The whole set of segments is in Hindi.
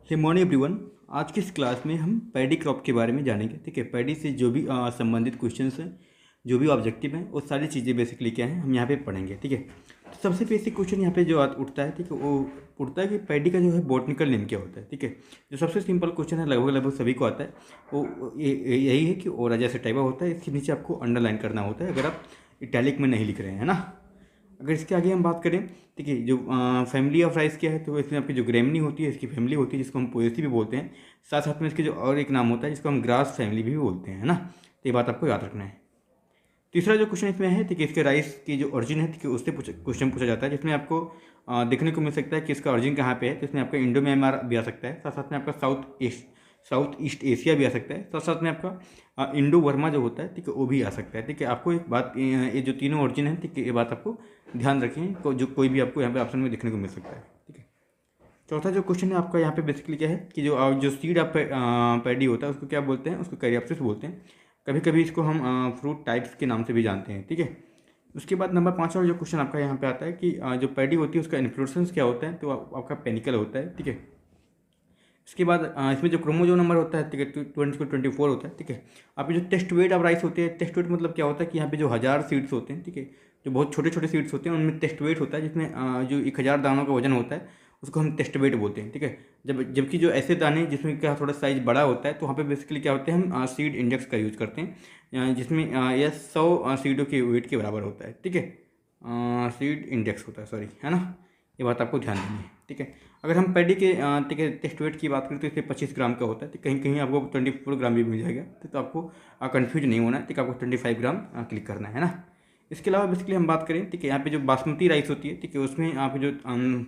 हे मॉर्निंग एवरीवन। आज की इस क्लास में हम पैडी क्रॉप के बारे में जानेंगे। ठीक है, पैडी से जो भी संबंधित क्वेश्चंस हैं, जो भी ऑब्जेक्टिव हैं, वो सारी चीज़ें बेसिकली क्या हैं हम यहाँ पे पढ़ेंगे। ठीक है, तो सबसे बेसिक क्वेश्चन यहाँ पे जो उठता है, ठीक है, वो उठता है कि पैडी का जो है बॉटनिकल नेम क्या होता है। ठीक है, जो सबसे सिंपल क्वेश्चन है, लगभग लगभग सभी को आता है, वो यही है कि ओराजा सटाइवा होता है। इसके नीचे आपको अंडरलाइन करना होता है अगर आप इटैलिक में नहीं लिख रहे हैं, है ना। अगर इसके आगे हम बात करें, ठीक है, जो फैमिली ऑफ राइस क्या है, तो इसमें आपकी जो ग्रेमनी होती है, इसकी फैमिली होती है जिसको हम पोएसी भी बोलते हैं। साथ साथ में इसके जो और एक नाम होता है जिसको हम ग्रास फैमिली भी बोलते हैं, है ना। तो ये बात आपको याद रखना है। तीसरा जो क्वेश्चन इसमें है, ठीक है, इसके राइस की जो ओरिजिन है, ठीक है, उससे क्वेश्चन पूछा जाता है, जिसमें आपको देखने को मिल सकता है कि इसका ओरिजिन कहाँ पे है। तो इसमें आपका इंडो म्यांमार भी आ सकता है, साथ साथ में आपका साउथ ईस्ट एशिया भी आ सकता है, साथ साथ में आपका इंडो वर्मा जो होता है, ठीक है, वो भी आ सकता है। ठीक है, आपको एक बात, ये जो तीनों ओरिजिन है, ठीक है, ये बात आपको ध्यान रखें, जो कोई भी आपको यहाँ पे ऑप्शन में देखने को मिल सकता है। ठीक है, चौथा जो क्वेश्चन है आपका यहाँ पे बेसिकली क्या है कि जो सीड ऑफ पैडी होता है उसको क्या बोलते हैं, उसको कैरियोप्सिस बोलते हैं। कभी कभी इसको हम फ्रूट टाइप्स के नाम से भी जानते हैं। ठीक है, उसके बाद नंबर 5 और जो क्वेश्चन आपका यहाँ पे आता है कि जो पैडी होती है उसका इन्फ्लोरेसेंस क्या होता है, तो आपका पेनिकल होता है। ठीक है, इसके बाद इसमें जो क्रोमोजोम नंबर होता है, ठीक है, 24 होता है। ठीक है, आप जो टेस्ट वेट ऑफ राइस होते हैं, टेस्ट वेट मतलब क्या होता है कि यहाँ पे जो 1000 सीड्स होते हैं, ठीक है, जो बहुत छोटे छोटे सीड्स होते हैं, उनमें टेस्ट वेट होता है, जिसमें जो 1000 दानों का वजन होता है उसको हम टेस्ट वेट बोलते हैं। ठीक है, जबकि जो ऐसे दाने जिसमें क्या थोड़ा साइज बड़ा होता है, तो वहाँ पे बेसिकली क्या होते हैं, हम सीड इंडेक्स का यूज़ करते हैं, जिसमें यह 100 सीडों के वेट के बराबर होता है। ठीक है, सीड इंडेक्स होता है, सॉरी, है ना। ये बात आपको ध्यान देनी है। ठीक है, अगर हम पैडी के ठीक है टेस्ट वेट की बात करें तो इसमें 25 ग्राम का होता है। तो कहीं कहीं आपको 24 ग्राम भी मिल जाएगा, तो आपको कन्फ्यूज नहीं होना है। ठीक है, आपको 25 ग्राम क्लिक करना है ना। इसके अलावा बेसिकली हम बात करें, ठीक है, यहाँ पे जो बासमती राइस होती है, ठीक है, उसमें आप जो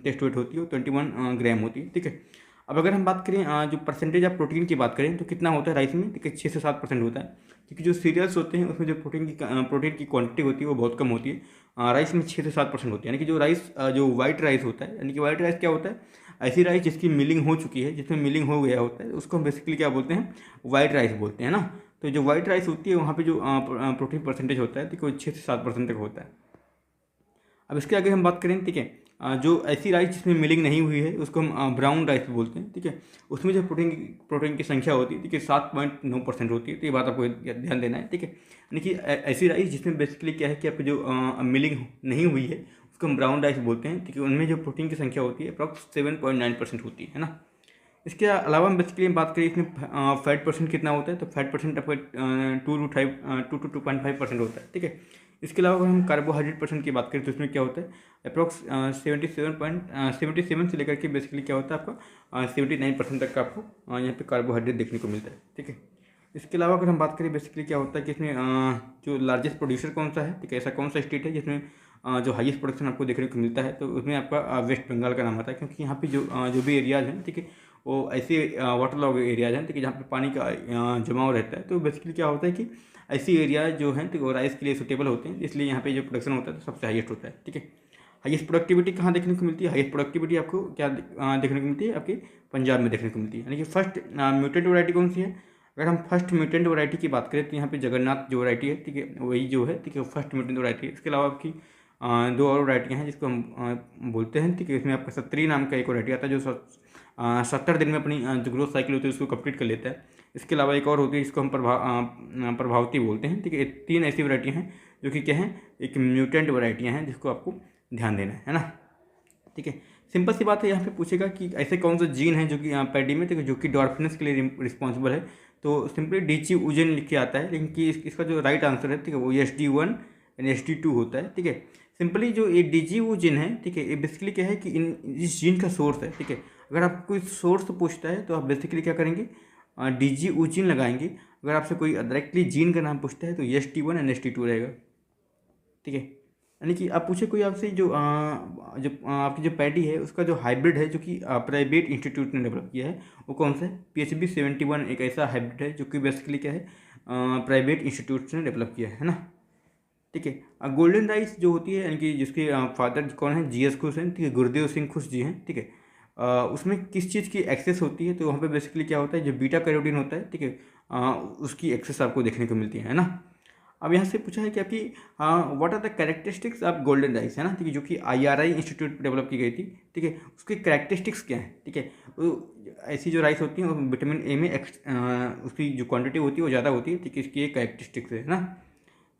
टेस्ट वेट होती है वो 21 ग्राम होती है। ठीक है, अब अगर हम बात करें जो परसेंटेज ऑफ प्रोटीन की बात करें, तो कितना होता है राइस में, ठीक है, 6 से 7% होता है। क्योंकि जो सीरियल्स होते हैं उसमें जो प्रोटीन की क्वांटिटी होती है वो बहुत कम होती है। राइस में 6 से 7% होती है। यानी कि जो राइस जो वाइट राइस होता है, यानी कि वाइट राइस क्या होता है, ऐसी राइस जिसकी मिलिंग हो चुकी है, जिसमें मिलिंग हो गया होता है, उसको हम बेसिकली क्या बोलते हैं, वाइट राइस बोलते हैं ना। तो जो वाइट राइस होती है वहाँ पे जो प्रोटीन परसेंटेज होता है, ठीक है, 6 से 7% तक होता है। अब इसके आगे हम बात करें, ठीक है, जो ऐसी राइस जिसमें मिलिंग नहीं हुई है उसको हम ब्राउन राइस बोलते हैं। ठीक है, उसमें जो प्रोटीन की संख्या होती है, ठीक है, 7.9% होती है। तो ये बात आपको ध्यान देना है। ठीक है, यानी कि ऐसी राइस जिसमें बेसिकली क्या है कि आपकी जो मिलिंग नहीं हुई है उसको हम ब्राउन राइस बोलते हैं। ठीक है, उनमें जो प्रोटीन की संख्या होती है अप्रॉक्स 7.9% होती है ना। इसके अलावा हम बेसिकली हम बात करें इसमें फैट परसेंट कितना होता है, तो फैट परसेंट आपका 2 to 2.5% होता है। ठीक है, इसके अलावा अगर हम कार्बोहाइड्रेट परसेंट की बात करें तो इसमें क्या होता है, अप्रॉक्स 77 से लेकर के बेसिकली क्या होता है आपका 79% तक का आपको यहाँ पे कार्बोहाइड्रेट देखने को मिलता है। ठीक है, इसके अलावा अगर हम बात करें बेसिकली क्या होता है कि इसमें जो लार्जेस्ट प्रोड्यूसर कौन सा है, ठीक है, ऐसा कौन सा स्टेट है जिसमें जो हाईएस्ट प्रोडक्शन आपको देखने को मिलता है, तो उसमें आपका वेस्ट बंगाल का नाम आता है। क्योंकि यहाँ पे जो भी एरियाज हैं, ठीक है, वो ऐसे वाटर लॉग एरियाज हैं, ठीक है, जहाँ पे पानी का जमाव रहता है। तो बेसिकली क्या होता है कि ऐसी एरिया जो हैं, ठीक है, राइस के लिए सूटेबल होते हैं, इसलिए यहाँ पे जो प्रोडक्शन होता है तो सबसे हाईएस्ट होता है। ठीक है, हाईएस्ट प्रोडक्टिविटी कहाँ देखने को मिलती है, हाईएस्ट प्रोडक्टिविटी आपको क्या देखने को मिलती है, आपके पंजाब में देखने को मिलती है। यानी कि फर्स्ट म्यूटेंट वैरायटी कौन सी है, अगर हम फर्स्ट म्यूटेंट वैरायटी की बात करें तो यहाँ पे जगन्नाथ जो वैरायटी है, ठीक है, वही जो है, ठीक है, फर्स्ट म्यूटेंट वैरायटी है। इसके अलावा आपकी दो और वैरायटियाँ हैं जिसको हम बोलते हैं, ठीक है, इसमें आपका सत्तरी नाम का एक वैरायटी आता है जो 70 दिन में अपनी जो ग्रोथ साइकिल होती है उसको कंप्लीट कर लेता है। इसके अलावा एक और होती है जिसको हम प्रभावती बोलते हैं। ठीक है, 3 ऐसी वैरायटियाँ हैं जो कि क्या हैं, एक म्यूटेंट वैरायटियाँ हैं जिसको आपको ध्यान देना है ना। ठीक है, सिंपल सी बात है, यहाँ पे पूछेगा कि ऐसे कौन सा जीन है जो कि पैडी में, ठीक है, जो कि डॉर्फिनस के लिए रिस्पॉन्सिबल है। तो सिंपली डीची उजन लिख के आता है, लेकिन कि इसका जो राइट आंसर है, ठीक है, वो SD1 एंड SD2 होता है। ठीक है, सिंपली जो ये DGU जीन है, ठीक है, ये बेसिकली क्या है कि इस जीन का सोर्स है। ठीक है, अगर आपको कोई सोर्स पूछता है तो आप बेसिकली क्या करेंगे, DGU जीन लगाएंगे। अगर आपसे कोई डायरेक्टली जीन का नाम पूछता है तो SD1 एंड SD2 रहेगा। ठीक है, यानी कि आप पूछे कोई आपसे आपकी जो पैडी है उसका जो हाइब्रिड है जो कि प्राइवेट इंस्टीट्यूट ने डेवलप किया है, वो कौन सा है, PHB71 एक ऐसा हाइब्रिड है जो कि बेसिकली क्या है प्राइवेट इंस्टीट्यूट ने डेवलप किया है ना। ठीक है, गोल्डन राइस जो होती है, यानी कि जिसके फादर कौन है, GS खुश हैं, ठीक है, गुरुदेव सिंह खुश जी हैं। ठीक है, उसमें किस चीज़ की एक्सेस होती है, तो वहाँ पे बेसिकली क्या होता है, जो बीटा कैरोटीन होता है, ठीक है, उसकी एक्सेस आपको देखने को मिलती है ना। अब यहाँ से पूछा है कि आपकी what are the characteristics of golden rice, है ना, ठीक है, जो कि IRI इंस्टीट्यूट डेवलप की गई थी। ठीक है, उसके कैरेक्टरिस्टिक्स क्या हैं, ठीक है, ऐसी जो राइस होती है विटामिन ए में उसकी जो क्वांटिटी होती है वो ज़्यादा होती है, ठीक है, इसकी एक कैरेक्टरिस्टिक्स है ना।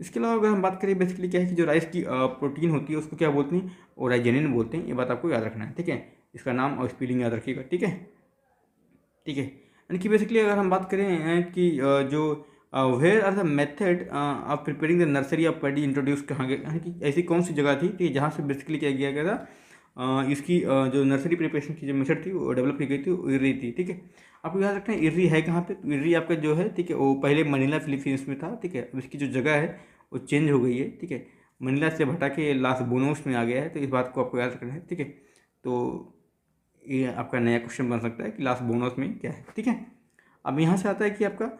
इसके अलावा अगर हम बात करें बेसिकली क्या है कि जो राइस की प्रोटीन होती है उसको क्या बोलते हैं, ओराइजेनिन बोलते हैं। ये बात आपको याद रखना है, ठीक है, इसका नाम और स्पेलिंग याद रखिएगा, ठीक है, ठीक है। यानी कि बेसिकली अगर हम बात करें कि जो where are the method of preparing the nursery of paddy introduce कहाँ गया, यानी कि ऐसी कौन सी जगह थी कि जहाँ से बेसिकली क्या किया गया था, इसकी जो नर्सरी प्रिपरेशन की जो मेथड थी वो डेवलप की गई थी, वो इर्री थी, ठीक है। आपको याद रखना है इर्री है कहाँ पे, तो इर्री आपका जो है, ठीक है, वो पहले मनीला फिलीपींस में था, ठीक है। अब इसकी जो जगह है वो चेंज हो गई है, ठीक है, मनीला से हटा के लास बोनोस में आ गया है, तो इस बात को आपको याद रखना है, ठीक है। तो ये आपका नया क्वेश्चन बन सकता है कि लास्ट बोनस में क्या है, ठीक है। अब यहाँ से आता है कि आपका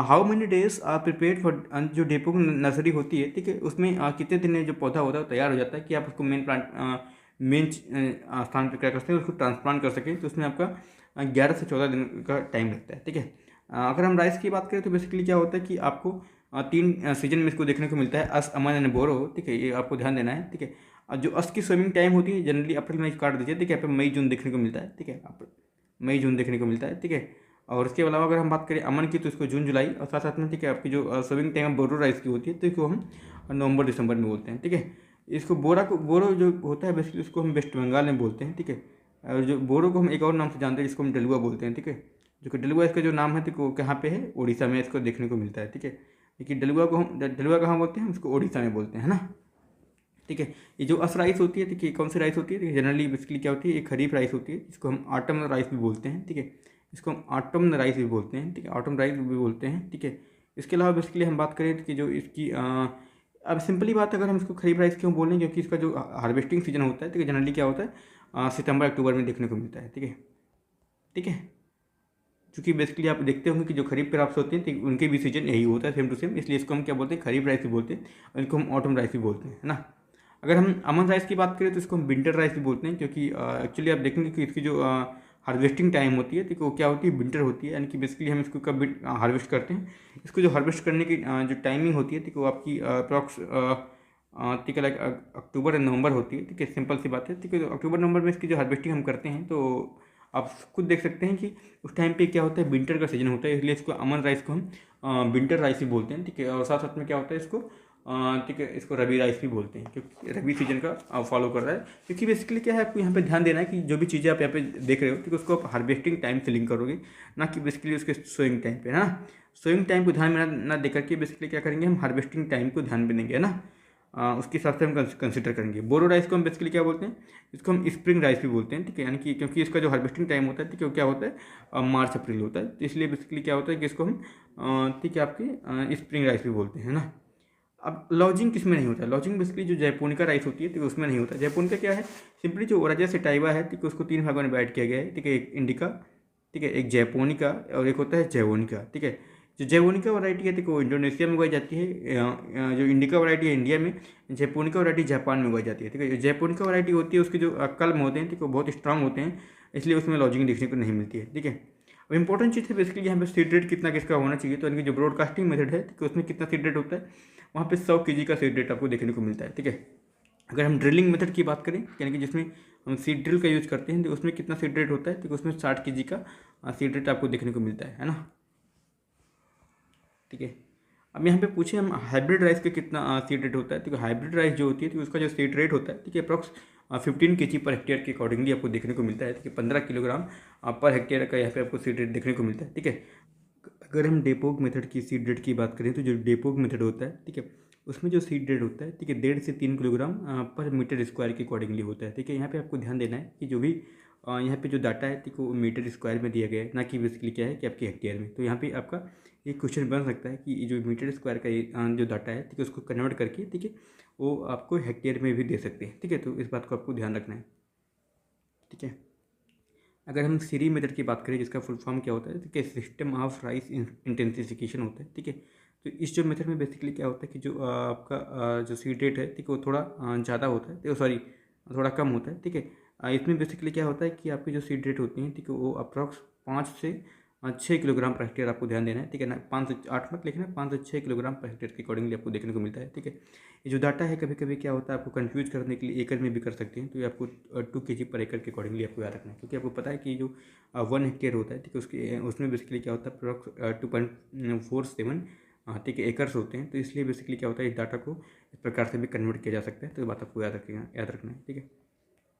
how many days are prepared for, जो डेपो नर्सरी होती है, ठीक है, उसमें कितने दिन में जो पौधा होता है वो तैयार हो जाता है कि आप उसको मेन स्थान पर क्या कर सकते हैं, उसको ट्रांसप्लांट कर सकें। तो उसमें आपका 11 से 14 दिन का टाइम लगता है, ठीक है। अगर हम राइस की बात करें तो बेसिकली क्या होता है कि आपको 3 सीजन में इसको देखने को मिलता है, अस, अमन एंड बोरो, ठीक है, ये आपको ध्यान देना है, ठीक है। और जो अस की स्विमिंग टाइम होती है जनरली अप्रैल मई काट दीजिए, ठीक है, यहाँ पे मई जून देखने को मिलता है, ठीक है, मई जून देखने को मिलता है, ठीक है। और इसके अलावा अगर हम बात करें अमन की तो इसको जून जुलाई, और साथ साथ में, ठीक है, आपकी जो स्विमिंग टाइम बोरो राइस की होती है तो इसको हम नवंबर दिसंबर में बोलते हैं, ठीक है। इसको बोरो जो होता है बेसिकली उसको हम वेस्ट बंगाल में बोलते हैं, ठीक है। और जो बोरो को हम एक और नाम से जानते हैं जिसको हम डलुआ बोलते हैं, ठीक है। जो कि डलुआ इसका जो नाम है तो कहाँ पे है, उड़ीसा में इसको देखने को मिलता है, ठीक है। लेकिन डलुआ कहाँ बोलते हैं, उसको उड़ीसा में बोलते हैं, है ना, ठीक है। ये जो अस राइस होती है, ठीक है, कौन सी राइस होती है, जनरली बेसिकली क्या होती है, एक खरीफ राइस होती है जिसको हम ऑटम राइस भी बोलते हैं, ठीक है। इसको हम ऑटम राइस भी बोलते हैं, ठीक है, ऑटम राइस भी बोलते हैं, ठीक है। इसके अलावा बेसिकली हम बात करें कि जो इसकी अब सिंपली बात अगर हम इसको खरीफ राइस क्यों बोल रहे हैं, क्योंकि इसका जो हार्वेस्टिंग सीजन होता है, ठीक है, जनरली क्या होता है सितंबर अक्टूबर में देखने को मिलता है, ठीक है, ठीक है। क्योंकि बेसिकली आप देखते होंगे कि जो खरीफ क्रॉप्स होते हैं तो उनके भी सीजन यही होता है सेम टू सेम, इसलिए इसको हम क्या बोलते हैं, खरीफ राइस भी बोलते हैं, और इनको हम ऑटम राइस भी बोलते हैं, है ना। अगर हम अमन राइस की बात करें तो इसको हम विंटर राइस भी बोलते हैं, क्योंकि एक्चुअली आप देखेंगे कि इसकी जो हार्वेस्टिंग टाइम होती है तो वो क्या होती है, विंटर होती है। यानी कि बेसिकली हम इसको कब हार्वेस्ट करते हैं, इसको जो हार्वेस्ट करने की जो टाइमिंग होती है तो वो आपकी अप्रॉक्स ठीक है, लाइक अक्टूबर एंड नवंबर होती है, ठीक है, सिंपल सी बात है, ठीक है। तो अक्टूबर नवंबर में इसकी जो हार्वेस्टिंग हम करते हैं तो आप खुद देख सकते हैं कि उस टाइम पे क्या होता है, विंटर का सीजन होता है, इसलिए इसको अमन राइस को हम विंटर राइस भी बोलते हैं, ठीक है। और साथ साथ में क्या होता है इसको, ठीक है, इसको रबी राइस भी बोलते हैं क्योंकि रबी सीजन का फॉलो कर रहा है। क्योंकि बेसिकली क्या है, आपको यहाँ पे ध्यान देना है कि जो भी चीज़ें आप यहाँ पे देख रहे हो, ठीक है, उसको आप हार्वेस्टिंग टाइम से लिंक करोगे, ना कि बेसिकली उसके सोइंग टाइम पे, है ना। सोइंग टाइम को ध्यान में ना देकर के बेसिकली क्या करेंगे, हम हार्वेस्टिंग टाइम को ध्यान में देंगे, है ना। उसके हिसाब से हम कंसिडर करेंगे। बोरो राइस को हम बेसिकली क्या बोलते हैं, इसको हम स्प्रिंग राइस भी बोलते हैं, ठीक है। यानी कि क्योंकि इसका जो हार्वेस्टिंग टाइम होता है, ठीक है, वो क्या होता है मार्च अप्रैल होता है, तो इसलिए बेसिकली क्या होता है कि इसको हम ठीक है आपकी स्प्रिंग राइस भी बोलते हैं, ना। अब लॉजिंग किस में नहीं होता है, लॉजिंग बेसिकली जो जैपोनिका राइस होती है तो उसमें नहीं होता। जैपोनिका क्या है, सिंपली जो ओराजा सेटाइवा है, ठीक है, उसको 3 भागों में डिवाइड किया गया है, ठीक है। एक इंडिका, ठीक है, एक जैपोनिका और एक होता है जैवोनिका, ठीक है। जो जैवोनिका वैरायटी है, देखो इंडोनेशिया में उगाई जाती है, जो इंडिका वैरायटी है इंडिया में, जैपोनिका वैरायटी जापान में उगाई जाती है, ठीक है। जो जैपोनिका वैरायटी होती है उसके जो कलम होते हैं, ठीक है, वो बहुत स्ट्रांग होते हैं, इसलिए उसमें लॉजिंग देखने को नहीं मिलती है, ठीक है। अब इंपॉर्टेंट चीज़ है बेसिकली यहाँ पे सीड रेट कितना किसका होना चाहिए, तो यानी कि जो ब्रॉडकास्टिंग मेथड है, ठीक है, उसमें कितना सीड रेट होता है, वहाँ पे 100 kg का सीड रेट आपको देखने को मिलता है, ठीक है। अगर हम ड्रिलिंग मेथड की बात करें, यानी कि जिसमें हम सीड ड्रिल का यूज़ करते हैं, तो उसमें कितना सीड रेट होता है, ठीक है, उसमें 60 kg का सीड रेट आपको देखने को मिलता है ना, ठीक है। अब यहाँ पे पूछे हम हाइब्रिड राइस का कितना सीड रेट होता है, ठीक है। हाइब्रिड राइस जो होती है तो उसका जो सीड रेट होता है, ठीक है, अप्रॉक्स 15 kg पर हेक्टेयर के अकॉर्डिंगली आपको देखने को मिलता है, ठीक है। 15 किलोग्राम पर हेक्टेयर का यहाँ पे आपको सीड रेट देखने को मिलता है, ठीक है। अगर हम डेपोक मेथड की सीड रेट की बात करें तो जो डेपोक मेथड होता है, ठीक है, उसमें जो सीड रेट होता है, ठीक है, 1.5 से 3 किलोग्राम पर मीटर स्क्वायर के अकॉर्डिंगली होता है, ठीक है। यहाँ पे आपको ध्यान देना है कि जो भी यहाँ पे जो डाटा है, ठीक है, वो मीटर स्क्वायर में दिया गया है, ना कि बेसिकली क्या है कि आपके हेक्टेयर में। तो यहाँ पे आपका एक क्वेश्चन बन सकता है कि जो मीटर स्क्वायर का जो डाटा है, ठीक है, उसको कन्वर्ट करके, ठीक है, वो आपको हेक्टेयर में भी दे सकते हैं, ठीक है। तो इस बात को आपको ध्यान रखना है, ठीक है। अगर हम सीरी मेथड की बात करें जिसका फुल फॉर्म क्या होता है, ठीक है, सिस्टम ऑफ राइस इंटेंसिफिकेशन होता है, ठीक है। तो इस जो मेथड में बेसिकली क्या होता है कि जो आपका जो सीड रेट है, ठीक है, वो थोड़ा ज़्यादा होता है, तो सॉरी थोड़ा कम होता है, ठीक है। इसमें बेसिकली क्या होता है कि आपकी जो सीड रेट होती हैं, ठीक है, वो अप्रॉक्स 5 से 6 किलोग्राम पर हेक्टेयर आपको ध्यान देना है, ठीक है ना। 5 से 8 मत लिखना, 5 से 6 किलोग्राम पर हेक्टेयर के अकॉर्डिंगली आपको देखने को मिलता है, ठीक है। ये जो डाटा है कभी कभी क्या होता है, आपको कंफ्यूज करने के लिए एकड़ में भी कर सकते हैं, तो ये आपको 2 kg पर एकड़ के अकॉर्डिंगली आपको याद रखना है, क्योंकि आपको पता है कि जो 1 हेक्टेयर होता है, ठीक है, उसके उसमें बेसिकली क्या होता है, अप्रोक्स 2.47 ठीक है एकर्स होते हैं। तो इसलिए बेसिकली क्या होता है, इस डाटा को इस प्रकार से भी कन्वर्ट किया जा सकता है, तो ये बात आपको याद रखना है, ठीक है।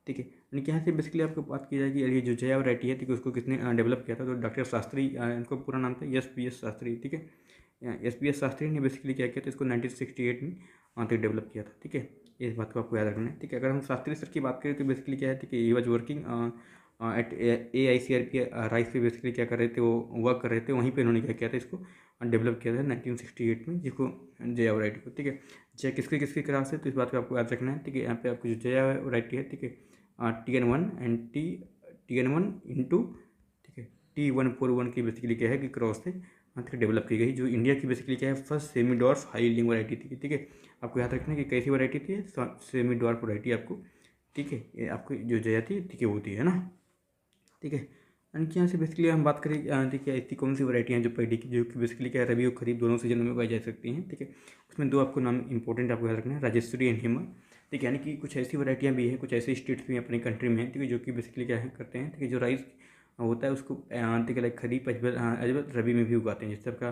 ठीक है, यानी कि यहाँ से बेसिकली आपको बात की जाएगी, ये जो जया वैरायटी है, ठीक है, उसको किसने डेवलप किया था, तो डॉक्टर शास्त्री, इनको पूरा नाम था एस शास्त्री, ठीक है। एस शास्त्री ने बेसिकली क्या किया था, इसको 1968 में तक डेवलप किया था, ठीक है। इस बात को आपको याद रखना है, ठीक है। अगर हम शास्त्री सर की बात करें तो बेसिकली क्या है, ठीक है, he was working at AICRP rice पे बेसिकली क्या कर रहे थे, वो वर्क कर रहे थे, वहीं पे उन्होंने क्या किया था, इसको डेवलप किया था 1968 में, जिसको जया वैरायटी को, ठीक है। जया किसकी किसकी क्लास है, तो इस बात को आपको याद रखना है, ठीक है। यहाँ पे आपको जो जया वैरायटी है, ठीक है, TN1 एंड TN1 इंटू, ठीक है, T141 की बेसिकली क्या है कि क्रॉस से तक डेवलप की गई, जो इंडिया की बेसिकली क्या है first semi dwarf high yielding variety थी, ठीक है। आपको याद रखना है कि कैसी वैरायटी थी, सेमी डॉर्फ वैरायटी आपको, ठीक है, ये आपको जो जया थी, ठीक है, वो थी, है ना, ठीक है। यानी कि यहाँ से बेसिकली हम बात करें, ठीक है, ऐसी कौन सी वैरायटी हैं जो पैडी की, जो कि बेसिकली क्या है रबी और खरीफ दोनों सीजन में उगाई जा सकती हैं, ठीक है। उसमें 2 आपको नाम इंपॉर्टेंट आपको याद रखना है, राजेश्वरी एंड हेमा, ठीक है। यानी कि कुछ ऐसी वैरायटियाँ भी हैं, कुछ ऐसे स्टेट्स भी अपनी कंट्री में हैं, ठीक है, जो कि बेसिकली क्या है करते हैं, ठीक है, जो राइस होता है उसको ठीक है लाइक खरीफ अजबल रबी में भी उगाते हैं, जैसे आपका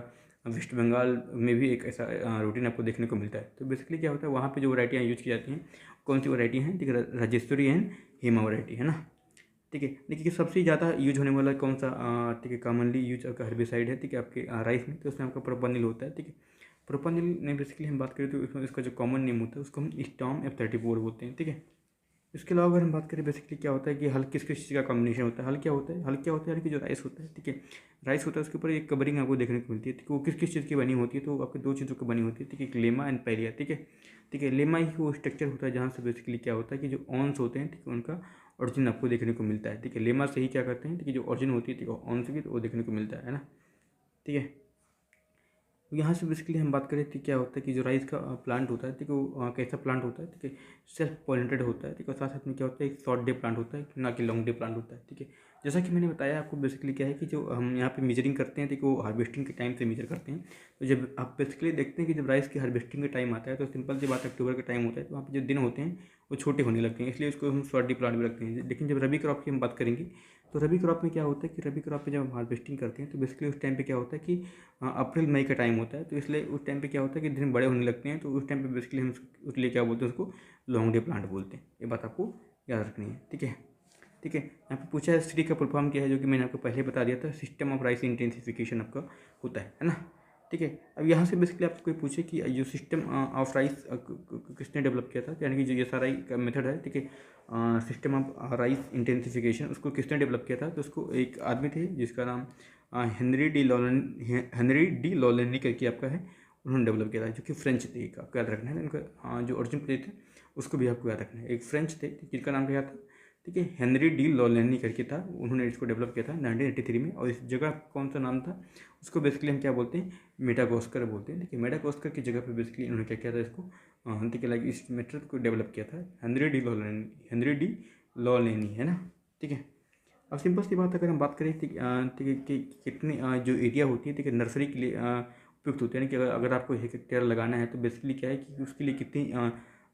वेस्ट बंगाल में भी एक ऐसा रूटीन आपको देखने को मिलता है। तो बेसिकली क्या होता है, वहाँ पे जो वैरायटियाँ यूज की जाती हैं, कौन सी वैरायटी हैं, ठीक है, राजेश्वरी एंड हेमा वैरायटी, है ना, ठीक है। देखिए सबसे ज़्यादा यूज होने वाला कौन सा, ठीक है, कॉमनली यूज आपका हर्बिसाइड है, ठीक है, आपके राइस में, तो उसमें आपका प्रोपानिल होता है, ठीक है। प्रोपानिल में बेसिकली हम बात करें तो इसमें इसका जो कॉमन नेम होता है उसको हम स्टॉर्म F34 बोलते हैं, ठीक है। इसके अलावा अगर हम बात करें बेसिकली क्या होता है कि हल किस किस चीज़ का कॉम्बिनेशन होता है, हल क्या होता है, हल क्या होता है, यानी कि जो राइस होता है, ठीक है, राइस होता है उसके ऊपर एक कवरिंग आपको देखने को मिलती है, ठीक है, वो किस किस चीज़ की बनी होती है, तो आपके 2 चीज़ों की बनी होती है, ठीक है, एक लेमा एंड पैलिया, ठीक है, ठीक है। लेमा ही वो स्ट्रक्चर होता है जहाँ से बेसिकली क्या होता है कि जो ऑन्स होते हैं, ठीक है, उनका ऑरिजिन आपको देखने को मिलता है, ठीक है। लेमा से ही क्या करते हैं, ठीक है, जो ऑरिजिन होती है, ठीक है, ऑन्स की, तो वो देखने को मिलता है ना, ठीक है। तो यहाँ से बेसिकली हम बात करें तो क्या होता है कि जो राइस का प्लांट होता है, ठीक है, वो कैसा प्लांट होता है, ठीक है, सेल्फ पॉलिनेटेड होता है, ठीक है, और साथ साथ में क्या होता है, एक शॉर्ट डे प्लांट होता है, ना कि लॉन्ग डे प्लांट होता है, ठीक है। जैसा कि मैंने बताया आपको बेसिकली क्या है कि जो हम यहाँ पे मेजरिंग करते हैं, ठीक है, वो हार्वेस्टिंग के टाइम से मेजर करते हैं। तो जब आप बेसिकली देखते हैं कि जब राइस की हार्वेस्टिंग का टाइम आता है, तो सिंपल सी बात अक्टूबर का टाइम होता है, तो वहाँ पे जो दिन होते हैं वो छोटे होने लगते हैं, इसलिए उसको हम शॉर्ट डे प्लांट भी रखते हैं। लेकिन जब रबी क्रॉप की हम बात करेंगे, तो रबी क्रॉप में क्या होता है कि रबी क्रॉप में जब हम हार्वेस्टिंग करते हैं, तो बेसिकली उस टाइम पे क्या होता है कि अप्रैल मई का टाइम होता है, तो इसलिए उस टाइम पे क्या होता है कि दिन बड़े होने लगते हैं, तो उस टाइम पे बेसिकली हम उसके लिए क्या बोलते हैं, उसको लॉन्ग डे प्लांट बोलते हैं। ये बात आपको याद रखनी है, ठीक है, ठीक है। यहाँ पे पूछा है SRI का फुल फॉर्म क्या है, जो कि मैंने आपको पहले बता दिया था, सिस्टम ऑफ राइस इंटेंसिफिकेशन आपका होता है ना, ठीक है। अब यहाँ से बेसिकली आपको कोई पूछे कि जो सिस्टम ऑफ राइस किसने डेवलप किया था, यानी कि जो SRI का मेथड है, ठीक है, सिस्टम ऑफ राइस इंटेंसिफिकेशन, उसको किसने डेवलप किया था, तो उसको एक आदमी थे जिसका नाम हेनरी डी लॉरेनी करके आपका है, उन्होंने डेवलप किया था, जो कि फ्रेंच थे, एक आपको याद रखना है उनका जो ओरिजिन प्लेस थे उसको भी आपको याद रखना है। एक फ्रेंच थे जिनका नाम क्या था, ठीक है, हेनरी डी लॉरेनी करके था, उन्होंने इसको डेवलप किया था 1983 में। और इस जगह कौन सा नाम था, उसको बेसिकली हम क्या बोलते हैं, मेडागास्कर बोलते हैं, ठीक है। मेडागास्कर की जगह पे बेसिकली इन्होंने क्या किया था, इसको ठीक है लाइक इस मेथड को डेवलप किया था हेनरी डी लॉरेनी, है ना, ठीक है। अब सिंपल सी बात अगर हम बात करें ठीक है कि कितनी जो एरिया होती है, ठीक है, नर्सरी के लिए उपयुक्त होती है, यानी कि अगर आपको 1 हेक्टेयर लगाना है तो बेसिकली क्या है कि उसके लिए कितनी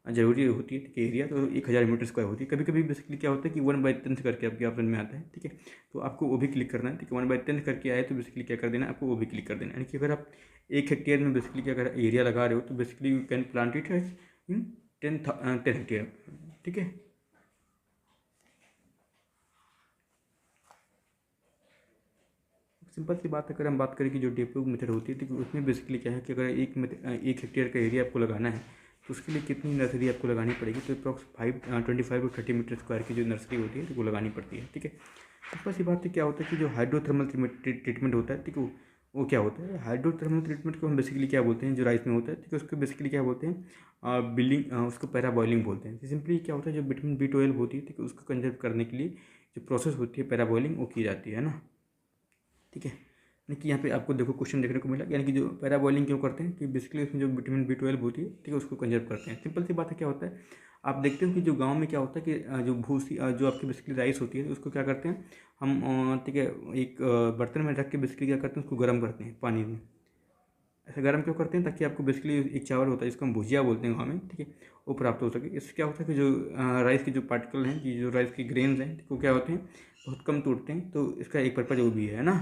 ज़रूरी होती है, ठीक है, एरिया, तो 1000 मीटर स्क्वायर होती है। कभी कभी बेसिकली क्या होता है कि 1/10 करके आपके ऑप्शन में आता है, ठीक है, तो आपको वो भी क्लिक करना है, ठीक है। 1/10 करके आए तो बेसिकली क्या कर देना है, आपको वो भी क्लिक कर देना है। यानी कि अगर आप 1 हेक्टेयर में बेसिकली क्या अगर एरिया लगा रहे हो तो basically you can plant it in 10 hectare, ठीक है। सिंपल सी बात अगर हम बात करें कि जो डेपो मेथड होती है, तो उसमें बेसिकली क्या है कि अगर 1 हेक्टेयर का एरिया आपको लगाना है तो उसके लिए कितनी नर्सरी आपको लगानी पड़ेगी, तो अप्रॉक्स 25 टू 30 मीटर स्क्वायर की जो नर्सरी होती है तो वो लगानी पड़ती है, ठीक है। सिंपल सी बात है क्या होता है कि जो हाइड्रोथर्मल ट्रीटमेंट होता है, ठीक है, वो क्या होता है, हाइड्रोथर्मल ट्रीटमेंट को हम बेसिकली क्या बोलते हैं, जो राइस में होता है, ठीक है, उसको बेसिकली क्या बोलते हैं, बिल्डिंग, उसको पैरा बॉइलिंग बोलते हैं। सिंपली क्या होता है, जो विटामिन B12 होती है, ठीक है, उसको कंजर्व करने के लिए जो प्रोसेस होती है पैरा बॉइलिंग, वो की जाती है ना, ठीक है। यानी कि यहाँ पे आपको देखो क्वेश्चन देखने को मिला, यानी कि जो पैरा बॉइलिंग क्यों करते हैं कि बेसिकली उसमें जो विटामिन B12 होती है, ठीक है, उसको कंजर्व करते हैं। सिंपल सी बात है क्या होता है, आप देखते हो कि जो गांव में क्या होता है कि जो भूसी जो आपकी बेसिकली राइस होती है उसको क्या करते हैं हम, ठीक है, एक बर्तन में रख के बेसिकली क्या करते हैं उसको गर्म करते हैं पानी में। ऐसा गर्म क्यों करते हैं? ताकि आपको बेसिकली एक चावल होता है जिसको हम भुजिया बोलते हैं गाँव में, ठीक है, वो प्राप्त हो सके। इससे क्या होता है कि जो राइस के जो पार्टिकल हैं, कि जो राइस के ग्रेन्स हैं, वो क्या होते हैं, बहुत कम टूटते हैं। तो इसका एक पर्पज़ वो भी है ना।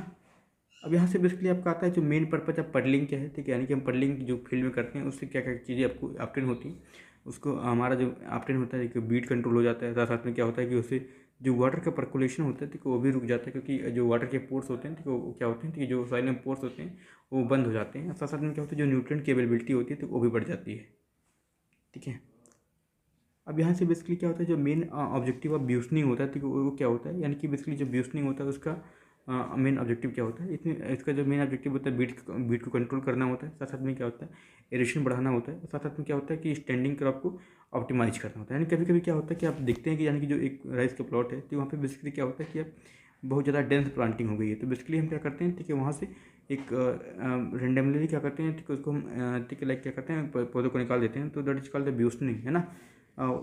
अब यहाँ से बेसिकली आपका आता है जो मेन पर्पज़ ऑफ पडलिंग क्या है, ठीक है, यानी कि हम पडलिंग जो फील्ड में करते हैं उससे क्या क्या चीज़ें आपको ऑब्टेन होती हैं। उसको हमारा जो ऑब्टेन होता है कि बीट कंट्रोल हो जाता है, साथ साथ में क्या होता है कि उससे जो वाटर का पर्कुलेशन होता है, ठीक है, वो भी रुक जाता है, क्योंकि जो वाटर के पोर्स होते हैं, ठीक है, वो क्या होते हैं, ठीक है, जो सॉइल में पोर्स होते हैं वो बंद हो जाते हैं। साथ साथ में क्या होता है जो न्यूट्रिएंट की अवेलेबिलिटी होती है तो वो भी बढ़ जाती है, ठीक है। अब यहाँ से बेसिकली क्या होता है जो मेन ऑब्जेक्टिव ऑफ ब्यूसनिंग होता है, ठीक है, वो क्या होता है, यानी कि बेसिकली जो ब्यूसनिंग होता है उसका मेन ऑब्जेक्टिव क्या होता है, इसमें इसका जो मेन ऑब्जेक्टिव होता है बीट को कंट्रोल करना होता है। साथ साथ में क्या होता है एरेशन बढ़ाना होता है। साथ साथ में क्या होता है कि स्टैंडिंग क्रॉप को ऑप्टिमाइज करना होता है। यानी कभी कभी क्या होता है कि आप देखते हैं कि यानी कि जो एक राइस का प्लॉट है तो वहाँ पे बेसिकली क्या होता है कि अब बहुत ज़्यादा डेंस प्लांटिंग हो गई है, तो बेसिकली हम क्या करते हैं, ठीक है, वहाँ से एक रेंडमली क्या करते हैं, ठीक है, उसको हम ठीक है लाइक क्या करते हैं पौधों को निकाल देते हैं। तो दैट इज कॉल्ड द ब्यूसनिंग, है ना।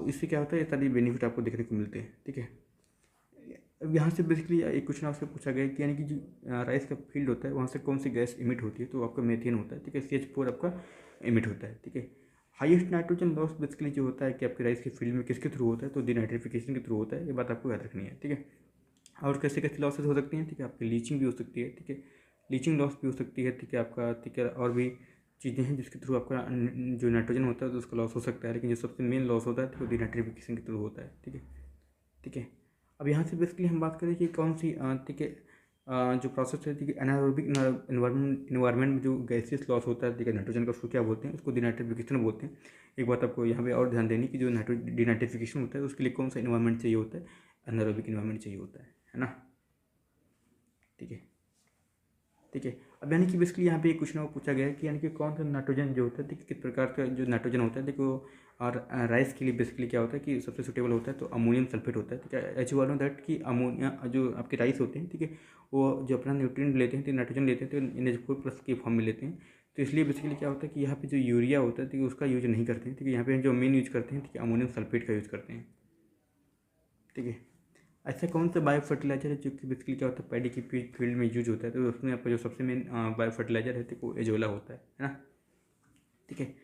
इससे क्या होता है ये सारी बेनिफिट आपको देखने को मिलते हैं, ठीक है। अब यहाँ से बेसिकली एक क्वेश्चन आपसे पूछा गया है कि यानी कि जो राइस का फील्ड होता है वहाँ से कौन सी गैस इमिट होती है, तो आपका मेथेन होता है, ठीक है, CH4 आपका इमिट होता है, ठीक है। हाईएस्ट नाइट्रोजन लॉस बेसिकली जो होता है कि आपके राइस के फील्ड में किसके थ्रू होता है, तो डिनाइट्रिफिकेशन के थ्रू होता है। ये बात आपको याद रखनी है, ठीक है। और कैसे कैसे लॉसेज हो सकती हैं, ठीक है, आपकी लीचिंग भी हो सकती है, ठीक है, लीचिंग लॉस भी हो सकती है, ठीक है, आपका, ठीक है, और भी चीज़ें हैं जिसके थ्रू आपका जो नाइट्रोजन होता है तो उसका लॉस हो सकता है। लेकिन जो सबसे मेन लॉस होता है तो वो डिनाइट्रिफिकेशन के थ्रू होता है, ठीक है, ठीक है। अब यहाँ से बेसिकली हम बात करें कि कौन सी, ठीक है, जो प्रोसेस है, ठीक है, एनारोबिक इन्वायरमेंट में जो गैसेस लॉस होता है, ठीक है, नाइट्रोजन का, उसको क्या बोलते हैं, उसको डिनाइट्रिफिकेशन बोलते हैं। एक बात आपको यहाँ पे और ध्यान देनी कि जो डिनाइट्रिफिकेशन होता है उसके लिए कौन सा इन्वायरमेंट चाहिए होता है, एनारोबिक इन्वायरमेंट चाहिए होता है ना, ठीक है, ठीक है। अब यानी कि बेसिकली यहाँ पे एक क्वेश्चन और पूछा गया है कि यानी कि कौन सा नाइट्रोजन जो होता है, ठीक, किस प्रकार का जो नाइट्रोजन होता है, देखो, और राइस के लिए बेसिकली क्या होता है कि सबसे सुटेबल होता है तो अमोनियम सल्फेट होता है, ठीक है। एच वालों दैट कि अमोनिया जो आपके राइस होते हैं, ठीक है, वो जो अपना न्यूट्रिएंट लेते हैं, तो नाइट्रोजन लेते हैं तो NH4+ के फॉर्म में लेते हैं। तो इसलिए बेसिकली क्या होता है कि यहाँ पे जो यूरिया होता है, ठीक है, उसका यूज नहीं करते हैं, ठीक है। यहाँ पे जो मेन यूज करते हैं, ठीक है, अमोनियम सल्फेट का यूज करते हैं, ठीक है। ऐसा कौन सा बायो फर्टिलाइजर है जो कि बेसिकली क्या होता है पैडी की फील्ड में यूज होता है, तो उसमें आपका जो सबसे मेन बायो फर्टिलाइजर है तो वो एजोला होता है ना, ठीक है।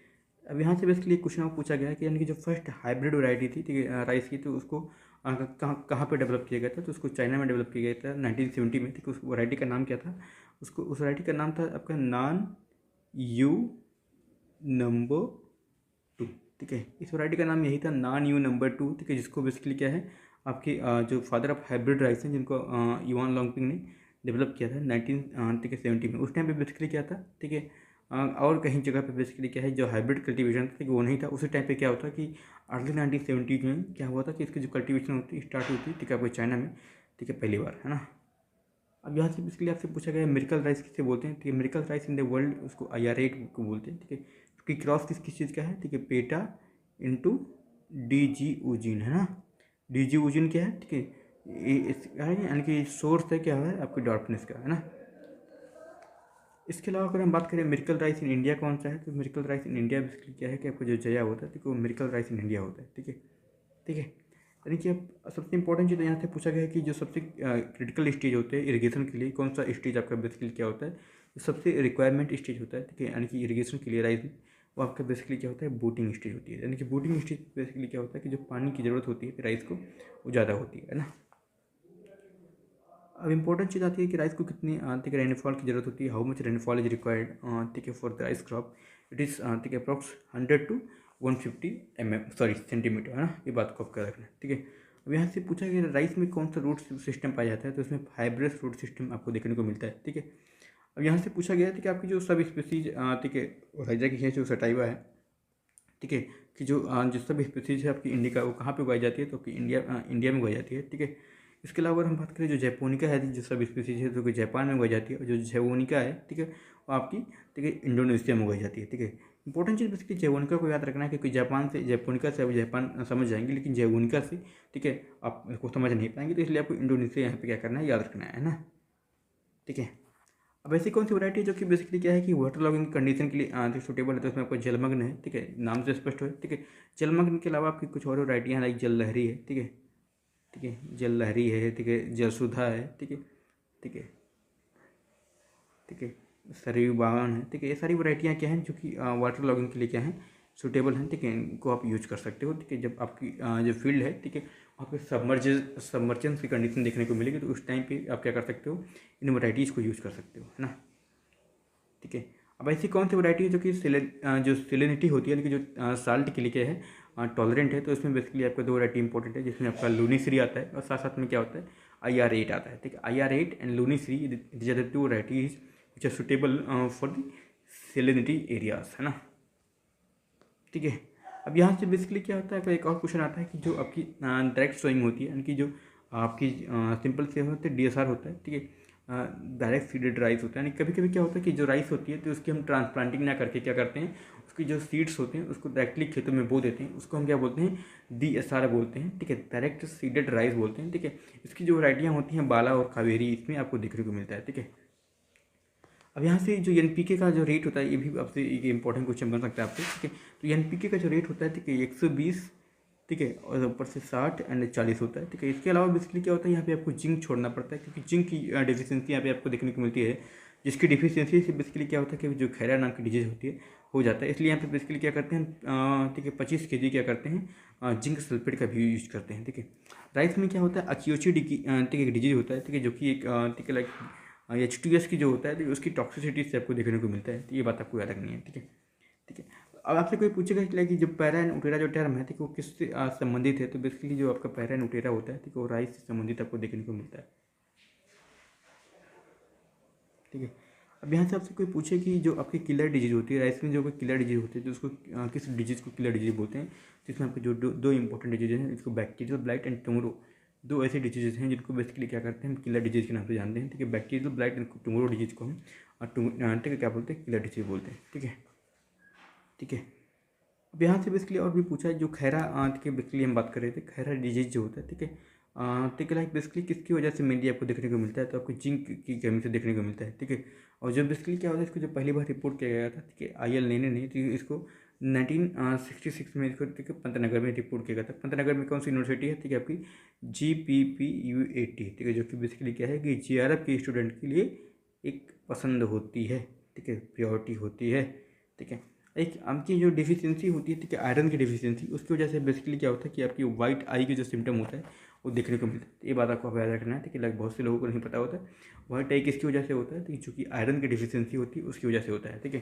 अब यहाँ से बेसिकली एक क्वेश्चन पूछा गया है कि यानी कि जो फर्स्ट हाइब्रिड वैरायटी थी, ठीक है, राइस की, तो उसको कहाँ कहाँ पे डेवलप किया गया था, तो उसको चाइना में डेवलप किया गया था 1970 में, ठीक है। उस वैरायटी का नाम क्या था, उसको उस वैरायटी का नाम था आपका नान यू नंबर 2, ठीक है। इस वैरायटी का नाम यही था, नान यू नंबर 2, ठीक है, जिसको बेसिकली क्या है आपके जो फादर ऑफ हाइब्रिड राइस हैं जिनको युआन लॉन्गपिंग ने डेवलप किया था 1970 में। उस टाइम पे बेसिकली क्या था, ठीक है, और कहीं जगह पे बेसिकली क्या है जो हाइब्रिड कल्टीवेशन था, वो नहीं था। उसी टाइम पे क्या होता कि अर्ली 1970 में क्या हुआ था कि इसकी जो कल्टीवेशन होती स्टार्ट हुई थी, ठीक है, आपको चाइना में, ठीक है, पहली बार, है ना। अब यहाँ से बेसिकली आपसे पूछा गया मिरेकल राइस किसे बोलते हैं, ठीक है, miracle rice in the world उसको IR8 को बोलते हैं, ठीक है। उसकी क्रॉस किस चीज़ का है, ठीक है, पेटा इंटू DG ऊजीन, है ना। DG ऊजीन क्या है, ठीक है, यानी कि सोर्स है क्या है आपकी डार्कनेस का, है ना। इसके अलावा अगर हम बात करें मिरेकल राइस इन इंडिया कौन सा है, तो miracle rice in India basically क्या है कि आपको जो जया होता है, ठीक है, वो मिरेकल राइस इन इंडिया होता है, ठीक है, ठीक है। यानी कि अब सबसे इंपॉर्टेंट चीज़ यहाँ से पूछा गया है कि जो सबसे क्रिटिकल स्टेज होते हैं इरिगेशन के लिए, कौन सा स्टेज आपका बेसिकली क्या होता है, जो सबसे रिक्वायरमेंट स्टेज होता है, ठीक है, यानी कि इरिगेशन के लिए राइस में, वो आपका बेसिकली क्या होता है बूटिंग स्टेज होती है। यानी कि बूटिंग स्टेज बेसिकली क्या होता है कि जो पानी की ज़रूरत होती है राइस को वो ज़्यादा होती है ना। अब इंपॉर्टेंट चीज़ आती है कि राइस को कितनी ठीक है रेनफॉल की जरूरत होती है, how much rainfall is required, ठीक है, for the rice crop. It is ठीक है अप्रॉक्स 100 to 150 सेंटीमीटर, है ना। ये बात को आपका रखना है, ठीक है। अब यहाँ से पूछा गया राइस में कौन सा रूट सिस्टम पाया जाता है, तो इसमें फाइब्रस रूट सिस्टम आपको देखने को मिलता है, ठीक है। अब यहाँ से पूछा गया था कि आपकी जो सब स्पीसीज, ठीक है, राइजा की है जो सटाइवा है, ठीक है, कि जो सब स्पीसीज है आपकी इंडिका वो कहाँ पे उगाई जाती है, तो कि इंडिया में उगाई जाती है, ठीक है। इसके अलावा अगर हम बात करें जो जैपोनिका है जो सब स्पीसीज है तो कि जापान में उगाई जाती है, और जो जैवोनिका है, ठीक है, वो आपकी, ठीक है, इंडोनेशिया में उगाई जाती है, ठीक है। इंपॉर्टेंट चीज़ बेसिकली जैवोनिका को याद रखना है क्योंकि जापान से जैपोनिका से आप जापान समझ जाएंगे, लेकिन जैवोनिका से, ठीक है, आप इसको समझ नहीं पाएंगे, तो इसलिए आपको इंडोनेशिया यहाँ पे क्या करना है याद रखना है ना, ठीक है। अब ऐसी कौन सी वैरायटी है जो कि बेसिकली क्या है कि वाटर लॉगिंग कंडीशन के लिए सूटेबल है, तो उसमें आपको जलमग्न है, ठीक है, नाम से स्पष्ट हो, ठीक है। जलमग्न के अलावा आपकी कुछ और वैरायटियाँ लाइक जल लहरी है, ठीक है, ठीक है, जल लहरी है, ठीक है, जलसुधा है, ठीक है, ठीक है, ठीक है, सरयू बावन है, ठीक है। ये सारी वैरायटियाँ क्या हैं जो कि वाटर लॉगिंग के लिए क्या हैं, सूटेबल हैं, ठीक है। इनको आप यूज कर सकते हो, ठीक है। जब आपकी जो फील्ड है, ठीक है, वहाँ पे सबमर्जेंस की कंडीशन देखने को मिलेगी, तो उस टाइम पे आप क्या कर सकते हो, इन वैराइटीज़ को यूज़ कर सकते हो, है ना, ठीक है। अब ऐसी कौन सी वैरायटी है जो कि जो सेलेनिटी होती है, यानी कि जो साल्ट के लिए क्या है, टॉलरेंट है, तो इसमें बेसिकली आपका दो वैरायटी इंपॉर्टेंट है, जिसमें आपका लूनीश्री आता है और साथ साथ में क्या होता है, IR8 आता है, ठीक है। IR8 and Lunishree, these are the two varieties which are suitable for the salinity areas, है ना, ठीक है। अब यहाँ से बेसिकली क्या होता है, आपका एक और क्वेश्चन आता है कि जो आपकी डायरेक्ट सोइंग होती है, यानी कि जो आपकी सिंपल से होते हैं DSR होता है, ठीक है, डायरेक्ट सीडेड राइस होता है। यानी कभी कभी क्या होता है कि जो राइस होती है तो उसकी हम ट्रांसप्लांटिंग ना करके क्या करते हैं, उसकी जो सीड्स होते हैं उसको डायरेक्टली खेतों में बो देते हैं, उसको हम क्या बोलते हैं, DSR बोलते हैं, ठीक है, डायरेक्ट सीडेड राइस बोलते हैं, ठीक है। इसकी जो वैरायटियाँ होती हैं बाला और कावेरी, इसमें आपको देखने को मिलता है, ठीक है। अब यहाँ से जो NPK का जो रेट होता है, ये भी आपसे एक इंपॉर्टेंट क्वेश्चन बन सकता है आपसे, ठीक है। तो NPK का जो रेट होता है, ठीक है, 120, ठीक है, और ऊपर से 60 एंड 40 होता है, ठीक है। इसके अलावा बेसिकली क्या होता है, यहाँ पे आपको जिंक छोड़ना पड़ता है, क्योंकि जिंक की डिफिशियंसी यहाँ पे आपको देखने को मिलती है, जिसकी डिफिशियंसी से बेसिकली क्या होता है कि जो खैरा नाम की डिजीज होती है हो जाता है। इसलिए यहाँ पे बेसिकली क्या करते हैं, ठीक है, 25 kg क्या करते हैं, जिंक सल्फेट का भी यूज करते हैं, ठीक है। राइस में क्या होता है, अकियोची ठीक है, डिजीज होता है, ठीक है, जो कि एक ठीक है लाइक H2S की जो होता है, तो उसकी टॉक्सिसिटी से आपको देखने को मिलता है, तो ये बात आपको याद रखनी है, ठीक है, ठीक है। अब आपसे कोई पूछेगा कि जो पैरा एंड उटेरा जो टर्म है, ठीक है, वो किससे संबंधित है, तो बेसिकली जो आपका पैरा एंड उटेरा होता है, ठीक है, वो राइस से संबंधित आपको देखने को मिलता है, ठीक है। अब यहाँ से आपसे कोई पूछे कि जो आपकी किलर डिजीज होती है राइस में, जो कोई किलर डिजीज होती है, तो उसको किस डिजीज को किलर डिजीज बोलते हैं, जिसमें आपके जो दो इंपॉर्टेंट डिजीज हैं, इसको बैक्टीरियल ब्लाइट एंड टुमोरो, दो ऐसे डिजीज हैं जिनको बेसिकली क्या करते हैं, हम किलर डिजीज के नाम से जानते हैं, ठीक है। Bacterial blight and tomorrow disease को हम ठीक है क्या बोलते हैं, किलर डिजीज बोलते हैं, ठीक है, ठीक है। अब यहाँ से बेसिकली और भी पूछा है, जो खैरा के बेसिकली हम बात कर रहे थे, खैरा डिजीज जो होता है, ठीक है, ठीक है, लाइक बेसिकली किसकी वजह से मेनली आपको देखने को मिलता है, तो आपको जिंक की कमी से देखने को मिलता है, ठीक है। और जो बेसिकली क्या होता है, इसको जो पहली बार रिपोर्ट किया गया था, ठीक है, IL लेने नहीं, तो इसको 1966 में इसको, ठीक है, पंतनगर में रिपोर्ट किया गया था। पंतनगर में कौन सी यूनिवर्सिटी है, ठीक है, आपकी GPPUAT, ठीक है, जो कि बेसिकली क्या है कि JRF के स्टूडेंट के लिए एक पसंद होती है, ठीक है, प्योरिटी होती है, ठीक है। एक आपकी जो डिफिशियंसी होती है, ठीक है, आयरन की डिफिशियंसी, उसकी वजह से बेसिकली क्या होता है कि आपकी वाइट आई की जो सिम्टम होता है वो देखने को मिलता है। ये बात आपको याद रखना है, ठीक है, लाइक बहुत से लोगों को नहीं पता होता है वाइट आई किसकी वजह से होता है, ठीक है, चूँकि आयरन की डिफिशियंसी होती है उसकी वजह से होता है, ठीक है,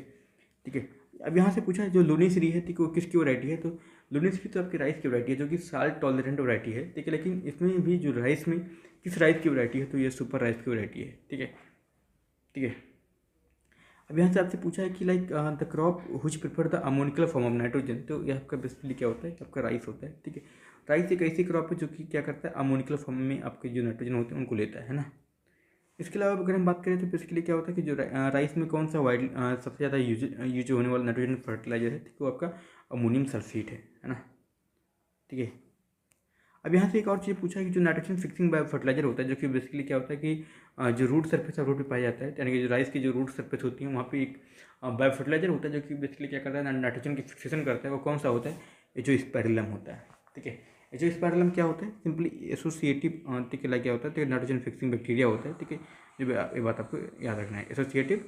ठीक है। अब यहाँ से पूछा है जो लूनीश्री है, ठीक है, वो किसकी वैरायटी है, तो लूनीश्री तो आपकी राइस की वैरायटी है, जो कि साल्ट टॉलरेंट वैरायटी है, ठीक है। लेकिन इसमें भी जो राइस में किस राइस की वैरायटी है, तो ये सुपर राइस की वैरायटी है, ठीक है, ठीक है। अब यहाँ से आपसे पूछा है कि like the crop हुच prefer the ammoniacal form of nitrogen, तो ये आपका बेसिकली क्या होता है, आपका राइस होता है, ठीक है। राइस एक ऐसी क्रॉप है जो कि क्या करता है, अमोनिकल फॉर्म में आपके जो नाइट्रोजन होते हैं उनको लेता है ना। इसके अलावा अगर हम बात करें तो बेसिकली क्या होता है कि जो राइस में कौन सा वाइड सबसे ज़्यादा यूज होने वाला नाइट्रोजन फर्टिलाइजर है, ठीक है, वो आपका अमोनियम सल्फेट है ना, ठीक है। अब यहाँ से एक और चीज़ पूछा है कि जो नाइट्रोजन फिक्सिंग बायो फर्टिलाइजर होता है, जो कि बेसिकली क्या होता है कि जो रूट सरफेस ऑफ रूट पे पाया जाता है, यानी कि जो राइस की जो रूट सरफेस होती है वहाँ पे एक बायो फर्टिलाइजर होता है, जो कि बेसिकली क्या करता है, नाइट्रोजन की फिक्सेशन करता है। वो कौन सा होता है, एजोस्पेरिलम होता है, ठीक है। एजोस्पेरिलम क्या होता है, सिंपली एसोसिएटिव, ठीक है, लाइक क्या होता है, ठीक है, नाइट्रोजन फिक्सिंग बैक्टीरिया होता है, ठीक है। जो ये बात आपको याद रखना है, एसोसिएटिव,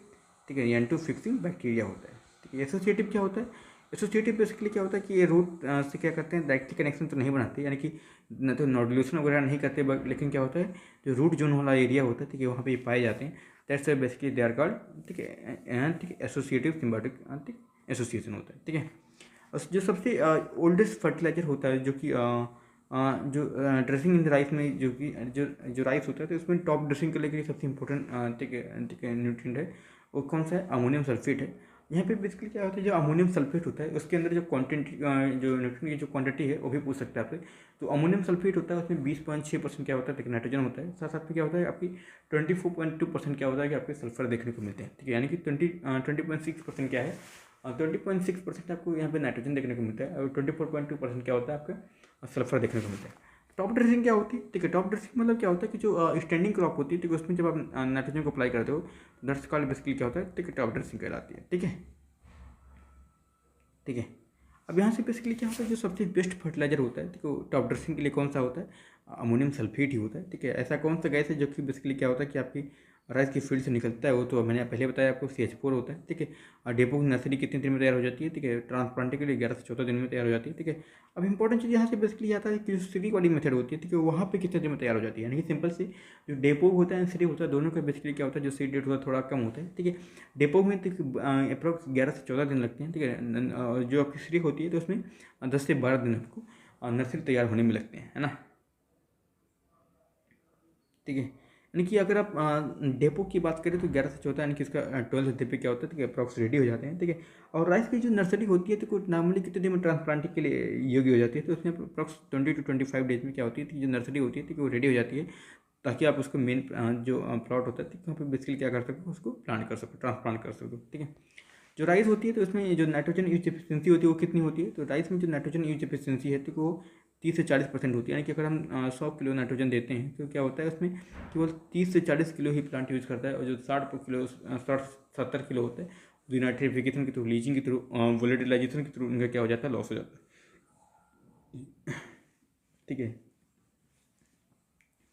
ठीक है, N2 फिक्सिंग बैक्टीरिया होता है, ठीक है। एसोसिएटिव क्या होता है, एसोसिएटिव बेसिकली क्या होता है कि ये रूट से क्या करते हैं, डायरेक्टली कनेक्शन तो नहीं बनाते, यानी कि न तो नोडुलेशन वगैरह नहीं करते, बट लेकिन क्या होता है जो रूट जोन वाला एरिया होता है, ठीक है, वहाँ पे ये पाए जाते हैं। That's basically they are called, ठीक है, ठीक है, एसोसिएटिव सिम्बायोटिक, ठीक एसोसिएशन होता है, ठीक है। और जो सबसे ओल्डेस्ट फर्टिलाइजर होता है, जो कि जो ड्रेसिंग इन राइस में, जो कि जो राइस होता है, तो उसमें टॉप ड्रेसिंग के लिए सबसे इंपॉर्टेंट ठीक है न्यूट्रिएंट है, वो कौन सा है, अमोनियम सल्फेट है। यहाँ पे बेसिकली क्या होता है, जो अमोनियम सल्फेट होता है उसके अंदर जो कंटेंट, जो न्यूट्रिएंट की जो क्वांटिटी है वो भी पूछ सकते हैं आपसे। तो अमोनियम सल्फेट होता है उसमें 20.6% क्या होता है, नाइट्रोजन होता है, साथ साथ में क्या होता है आपकी 24.2% क्या होता है कि आपके सल्फर देखने को मिलते हैं, ठीक है। यानी कि 20.6% क्या है, 20.6% आपको यहाँ पे नाइट्रोजन देखने को मिलता है, और 24.2% क्या होता है आपका सल्फर देखने को मिलता है। टॉप ड्रेसिंग क्या होती है? ठीक है, टॉप ड्रेसिंग मतलब क्या होता है कि जो स्टैंडिंग क्रॉप होती है, ठीक है, उसमें जब आप नाइट्रोजन को अप्लाई करते हो तो दैट्स कॉल्ड बेसिकली क्या होता है, ठीक है, टॉप ड्रेसिंग कहलाती है। ठीक है, ठीक है। अब यहाँ से बेसिकली क्या होता है, जो सबसे बेस्ट फर्टिलाइजर होता है, ठीक है, टॉप ड्रेसिंग के लिए कौन सा होता है? अमोनियम सल्फेट ही होता है। ठीक है, ऐसा कौन सा गैस है जो कि बेसिकली क्या होता है कि आपकी राइस की फील्ड से निकलता है? वो तो मैंने पहले बताया आपको, CH4 होता है। ठीक है, और डेपो की नर्सरी कितने दिन में तैयार हो जाती है? ठीक है, ट्रांसप्लांटिंग के लिए 11 से 14 दिन में तैयार हो जाती है। ठीक है, अब इंपॉर्टेंट चीज़ यहाँ से बेसिकली आता है कि जो सीरी वाली मेथड होती है, ठीक है, वहाँ पे कितने दिन में तैयार हो जाती है? यानी कि सिंपल से जो डेपो होता है सीरी होता है, दोनों का बेसिकली क्या होता है, जो सीड डेट होता है थोड़ा कम होता है। ठीक है, डेपो में अप्रोक्स 11 से 14 दिन लगते हैं। ठीक है, और जो आपकी सीरी होती है तो उसमें 10 से 12 दिन आपको नर्सरी तैयार होने में लगते हैं, है ना। ठीक है, यानी कि अगर आप डेपो की बात करें तो 11 से 14, यानी कि इसका 12 डे पे क्या होता है, ठीक है, अप्रॉक्स रेडी हो जाते हैं। ठीक है, और राइस की जो नर्सरी होती है तो कुछ नॉर्मली कितने दिन में ट्रांसप्लांटिंग के लिए योग्य हो जाती है? तो उसमें अप्रॉक्स 20 to 25 डेज में क्या होती है, कि जो नर्सरी होती है ठीक है वो रेडी हो जाती है, ताकि आप उसको मेन जो प्लॉट होता है ठीक है वहाँ पर बेसिकली क्या कर सको, उसको प्लांट कर सको, ट्रांसप्लांट कर सको। ठीक है, जो राइस होती है तो उसमें जो नाइट्रोजन यूज एफिशिएंसी होती है वो कितनी होती है? तो राइस में जो नाइट्रोजन यूज एफिशिएंसी है तो वो 30 से 40% होती है। यानी कि अगर हम 100 किलो नाइट्रोजन देते हैं तो क्या होता है उसमें केवल 30 से 40 किलो ही प्लांट यूज करता है, और जो 60 किलो होता है डिनाइट्रिफिकेशन के थ्रू, लीचिंग के थ्रू, वोलेटिलाइजेशन के थ्रू उनका क्या हो जाता है, लॉस हो जाता है। ठीक है,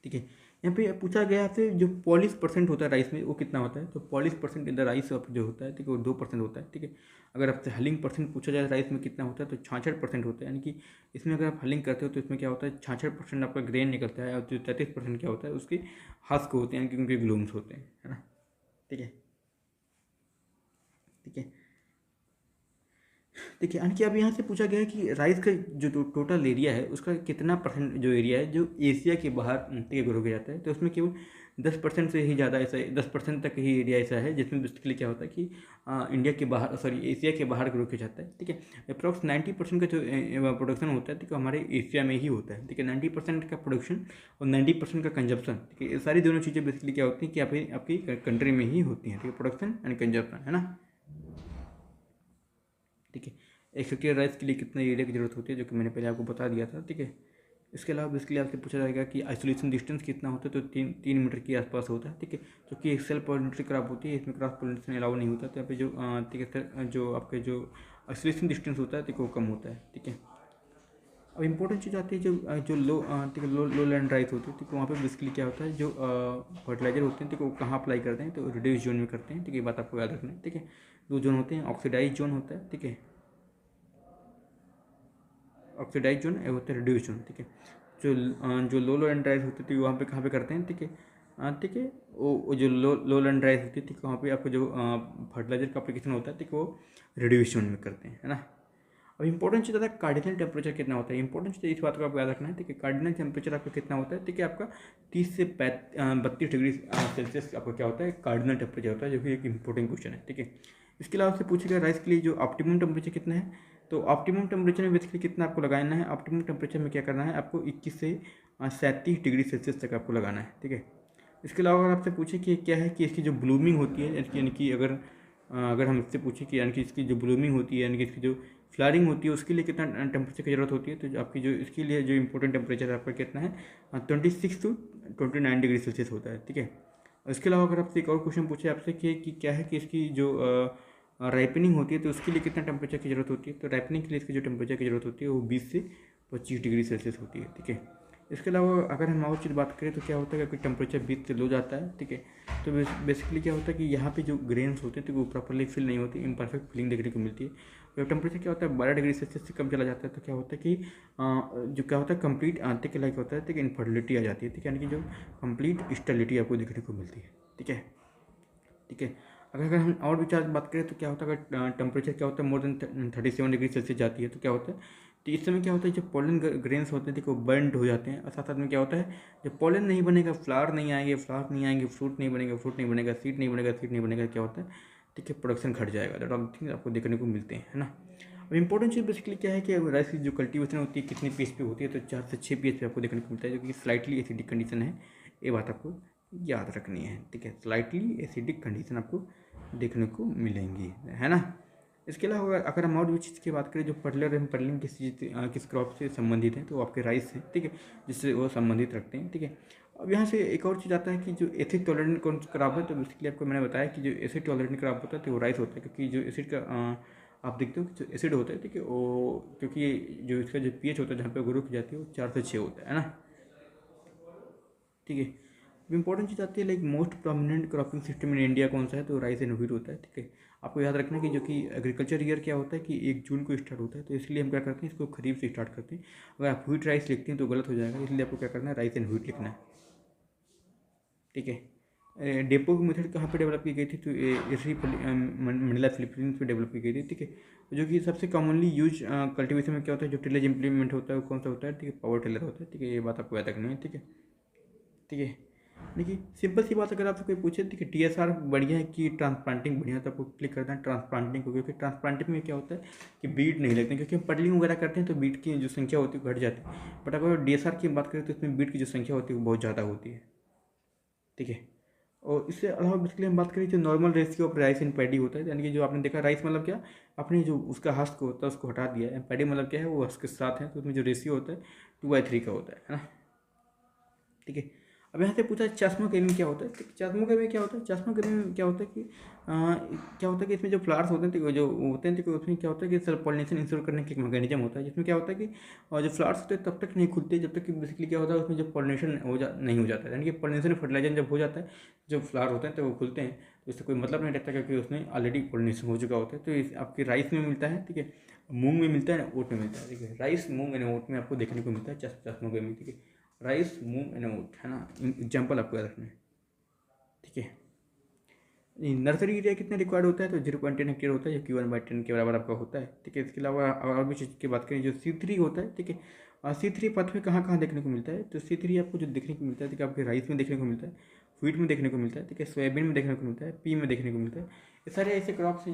ठीक है, यहाँ पे पूछा गया आपसे जो पॉलिश परसेंट होता है राइस में वो कितना होता है? तो polish percent in the rice जो होता है ठीक है वो 2% होता है। ठीक है, अगर आपसे हलिंग परसेंट पूछा जाए राइस में कितना होता है तो 66% होता है। यानी कि इसमें अगर आप हलिंग करते हो तो इसमें क्या होता है, 66% आपका ग्रेन निकलता है, और जो 33% क्या होता है उसके हस्क होते हैं, यानी कि उनके ग्लूम्स होते हैं, है ना। ठीक है, ठीक है, देखिए, यानी कि अब यहाँ से पूछा गया है कि राइस का जो टोटल एरिया है उसका कितना परसेंट जो एरिया है जो एशिया के बाहर ठीक है ग्रो किया जाता है, तो उसमें केवल 10% से ही ज़्यादा ऐसा 10% तक ही एरिया ऐसा है जिसमें बेसिकली क्या होता है कि इंडिया के बाहर, सॉरी, एशिया के बाहर ग्रो किया जाता है। ठीक है, अप्रॉक्स 90% का जो प्रोडक्शन होता है ठीक है हमारे एशिया में ही होता है। ठीक है, 90% का प्रोडक्शन और 90% का कंजप्शन, ठीक है, ये सारी दोनों चीज़ें बेसिकली क्या होती हैं कि आपकी कंट्री में ही होती हैं। ठीक है, प्रोडक्शन एंड कंजप्शन, है ना। ठीक है, एक हेक्टेयर राइस के लिए कितने एरिया की जरूरत होती है, जो कि मैंने पहले आपको बता दिया था। ठीक है, इसके अलावा बेसिकली आपसे पूछा जाएगा कि आइसोलेशन डिस्टेंस कितना होता है, तो 3 मीटर के आसपास होता है। ठीक है, क्योंकि एक सेल्फ पॉलिनेटरी क्रॉप होती है, इसमें क्रॉस पॉलिनेशन अलाउ नहीं होता, तो यहाँ पे जो ठीक है सर, जो आपके जो आइसोलेशन डिस्टेंस होता है ठीक है वो कम होता है। ठीक है, अब इंपॉर्टेंट चीज़ आती है जो लो ठीक है लो लैंड राइस होती है, ठीक है वहाँ पे बेसिकली क्या होता है, जो फर्टिलाइजर होते हैं ठीक है वो कहाँ अप्लाई करते हैं, तो रिड्यूस जोन में करते हैं। ठीक है, ये बात आपको याद रखना है। ठीक है, 2 जोन होते हैं, ऑक्सीडाइज जोन होता है, ठीक है, ऑक्सीडाइज जोन होता है रिड्यूस जोन। ठीक है, जो लो लैंड राइस होती थी वहाँ पे कहाँ पे करते हैं? ठीक है, ठीक है, वो जो लो लैंड राइस होती है ठीक है वहाँ पे आपको जो फर्टिलाइजर का एप्लीकेशन होता है ठीक है वो रिड्यूस जोन में करते हैं, है ना। अब इंपॉर्टेंट चीज़ आता है कार्डिनल टेम्परेचर कितना होता है। इंपॉर्टेंट चीज़ इस बात को आपको याद रखना है। ठीक है, कार्डिनल टेम्परेचर आपका कितना होता है? ठीक है, आपका 30 से 32 डिग्री सेल्सियस आपका क्या होता है, कार्डिनल टेम्परेचर होता है, जो कि एक इंपॉर्टेंट क्वेश्चन है। ठीक है, इसके अलावा आपसे पूछेगा राइस के लिए जो ऑप्टिमम टेम्परेचर कितना है, तो ऑप्टिमम टेम्परेचर में बेसिकली कितना आपको लगाना है? ऑप्टिमम टेम्परेचर में क्या करना है आपको, 21 से 37 डिग्री सेल्सियस तक आपको लगाना है। ठीक है, इसके अलावा अगर आपसे पूछे कि क्या है कि इसकी जो ब्लूमिंग होती है, यानी कि अगर हम इससे पूछें कि यानी कि इसकी जो ब्लूमिंग होती है, यानी कि इसकी जो फ्लावरिंग होती है, उसके लिए कितना टेम्परेचर की ज़रूरत होती है, तो आपकी जो इसके लिए जो इंपॉर्टेंट टेम्परेचर आपका कितना है, 26 to 29 डिग्री सेल्सियस होता है। ठीक है, इसके अलावा अगर आपसे एक और क्वेश्चन पूछे आपसे कि क्या है कि इसकी जो राइपनिंग होती है तो उसके लिए कितना टेम्परेचर की ज़रूरत होती है, तो राइपनिंग के लिए इसकी जो टेम्परेचर की ज़रूरत होती है वो 20 से 25 डिग्री सेल्सियस होती है। ठीक है, इसके अलावा अगर हम और चीज़ बात करें तो क्या होता है कि टेम्परेचर 20 से लो जाता है। ठीक है, तो बेसिकली क्या होता है कि यहाँ पे जो ग्रेन्स होते हैं तो वो प्रॉपरली फिल नहीं होती, इम्परफेक्ट फिलिंग देखने को मिलती है। जब टेम्परेचर क्या होता है 12 डिग्री सेल्सियस से कम चला जाता है तो क्या होता है कि जो क्या होता है कंप्लीट आंतरिक के लाइक होता है, ठीक है, इनफर्टिलिटी आ जाती है। ठीक है, यानी कि जो कंप्लीट स्टेरिलिटी आपको देखने को मिलती है। ठीक है, ठीक है, अगर हम और भी चार्ज बात करें तो क्या होता है, अगर टेम्परेचर क्या होता है मोर देन 37 डिग्री सेल्सियस जाती है तो क्या होता है, तो इस समय क्या होता है जो पोलन ग्रेन्स होते हैं देखो बर्नड हो जाते हैं, और साथ साथ में क्या होता है जब पोलन नहीं बनेगा फ्लावर नहीं आएंगे, फ्रूट नहीं बनेगा, सीड नहीं बनेगा, क्या होता है, ठीक है, प्रोडक्शन घट जाएगा। दैट ऑल थिंग्स आपको देखने को मिलते हैं, है ना। अब इंपॉर्टेंट चीज़ बेसिकली क्या है कि राइस की जो कल्टीवेशन होती है कितनी पीएच पे होती है, तो 4 से 6 पीएच पे आपको देखने को मिलता है, जो कि स्लाइटली एसिडिक कंडीशन है, ये बात आपको याद रखनी है। ठीक है, स्लाइटली एसिडिक कंडीशन आपको देखने को मिलेंगी, है ना। इसके अलावा अगर हम और भी चीज़ की बात करें, जो पडलर है, पडलिंग किस क्रॉप से संबंधित है, तो आपके राइस है, ठीक है, जिससे वो संबंधित रखते हैं, ठीक है। अब यहाँ से एक और चीज़ आता है कि जो एसिड टॉलरेंट कौन सा क्रॉप है, तो बेसिकली आपको मैंने बताया कि जो एसिड टॉलरेंट क्रॉप होता है तो वो राइस होता है, क्योंकि जो एसिड का आप देखते हो कि जो एसिड होता है, ठीक है, वो क्योंकि जो इसका जो पीएच होता है जहाँ पे वो रुक जाती है वो 4 से 6 होता है ना, ठीक है। अब इंपॉर्टेंट चीज़ आती है like most prominent cropping system in India कौन सा है, तो राइस एंड व्हीट होता है, ठीक है। आपको याद रखना कि जो कि एग्रीकल्चर ईयर क्या होता है कि 1 जून को स्टार्ट होता है, तो इसलिए हम क्या करते हैं, इसको खरीफ से स्टार्ट करते हैं। अगर आप व्हीट राइस लिखते हैं तो गलत हो जाएगा, इसलिए आपको क्या करना है, राइस एंड व्हीट लिखना है, ठीक है। डेपो की मेथड कहाँ पे डेवलप की गई थी, तो इसी मंडला फिलीपींस पे डेवलप की गई थी, ठीक है। जो कि सबसे कॉमनली यूज कल्टीवेशन में क्या होता है, जो टिलेज इंप्लीमेंट होता है वो कौन सा होता है, ठीक है, पावर टिलर होता है, ठीक है। ये बात आपको याद रखनी है, ठीक है, ठीक है। देखिए सिंपल सी बात, अगर आपसे कोई पूछे ठीक है टीएसआर बढ़िया है कि ट्रांसप्लांटिंग बढ़िया है, तो आपको क्लिक करना है ट्रांसप्लांटिंग को, क्योंकि ट्रांसप्लांटिंग में क्या होता है कि बीट नहीं लगते, क्योंकि हम पडलिंग वगैरह करते हैं तो बीट की जो संख्या होती है वो घट जाती है। बट अगर डीएसआर की बात करें तो इसमें बीट की जो संख्या होती है वो बहुत ज़्यादा होती है, ठीक है। और इससे अलावा बेसिकली हम बात करें जो normal ratio of rice in paddy होता है, यानी कि जो आपने देखा राइस मतलब क्या, आपने जो उसका हस्क होता है उसको हटा दिया है, पैडी मतलब क्या है, वो हस्क के साथ है, तो उसमें जो रेशियो होता है 2/3 का होता है ना, ठीक है। अब यहाँ से पूछा है चश्मोकेमी क्या होता है, तो चश्मोकेमी क्या होता है, चश्मोकेमी में क्या होता है कि क्या होता है कि इसमें जो फ्लावर्स होते हैं तो जो होते हैं तो उसमें क्या होता है कि सेल्फ पॉलिनेशन इंश्योर करने का एक मैकेनिज्म होता है, जिसमें क्या होता है कि जो फ्लावर्स होते हैं तब तक नहीं खुलते जब तक कि बेसिकली क्या होता है उसमें जो पॉलिनेशन नहीं हो जाता है, यानी कि पॉलिनेशन फर्टिलाइजर जब हो जाता है, जो फ्लावर होते हैं तो वो खुलते हैं, तो इससे कोई मतलब नहीं रहता क्योंकि उसमें ऑलरेडी पॉलिनेशन हो चुका होता है। तो इस आपकी राइस में मिलता है, ठीक है, मूंग में मिलता है, ओट में मिलता है, ठीक है। राइस, मूंग एंड ओट में आपको देखने को मिलता है चश्मोकेमी, ठीक है। राइस, मूंग एंड ओट, है ना, एग्जाम्पल आपको याद रखना है, ठीक है। नर्सरी एरिया कितना रिक्वायर्ड होता है, तो 0.10 हेक्टेयर होता है, जो कि 1/10 के बराबर आपका होता है, ठीक है। इसके अलावा और भी चीज़ की बात करें, जो C3 होता है, ठीक है, C3 पथ में कहाँ कहाँ देखने को मिलता है, तो C3 आपको जो देखने को मिलता है, ठीक है, आपके राइस में देखने को मिलता है, व्हीट में देखने को मिलता है, ठीक है, सोयाबीन में देखने को मिलता है, पी में देखने को मिलता है। ये सारे ऐसे क्रॉप्स हैं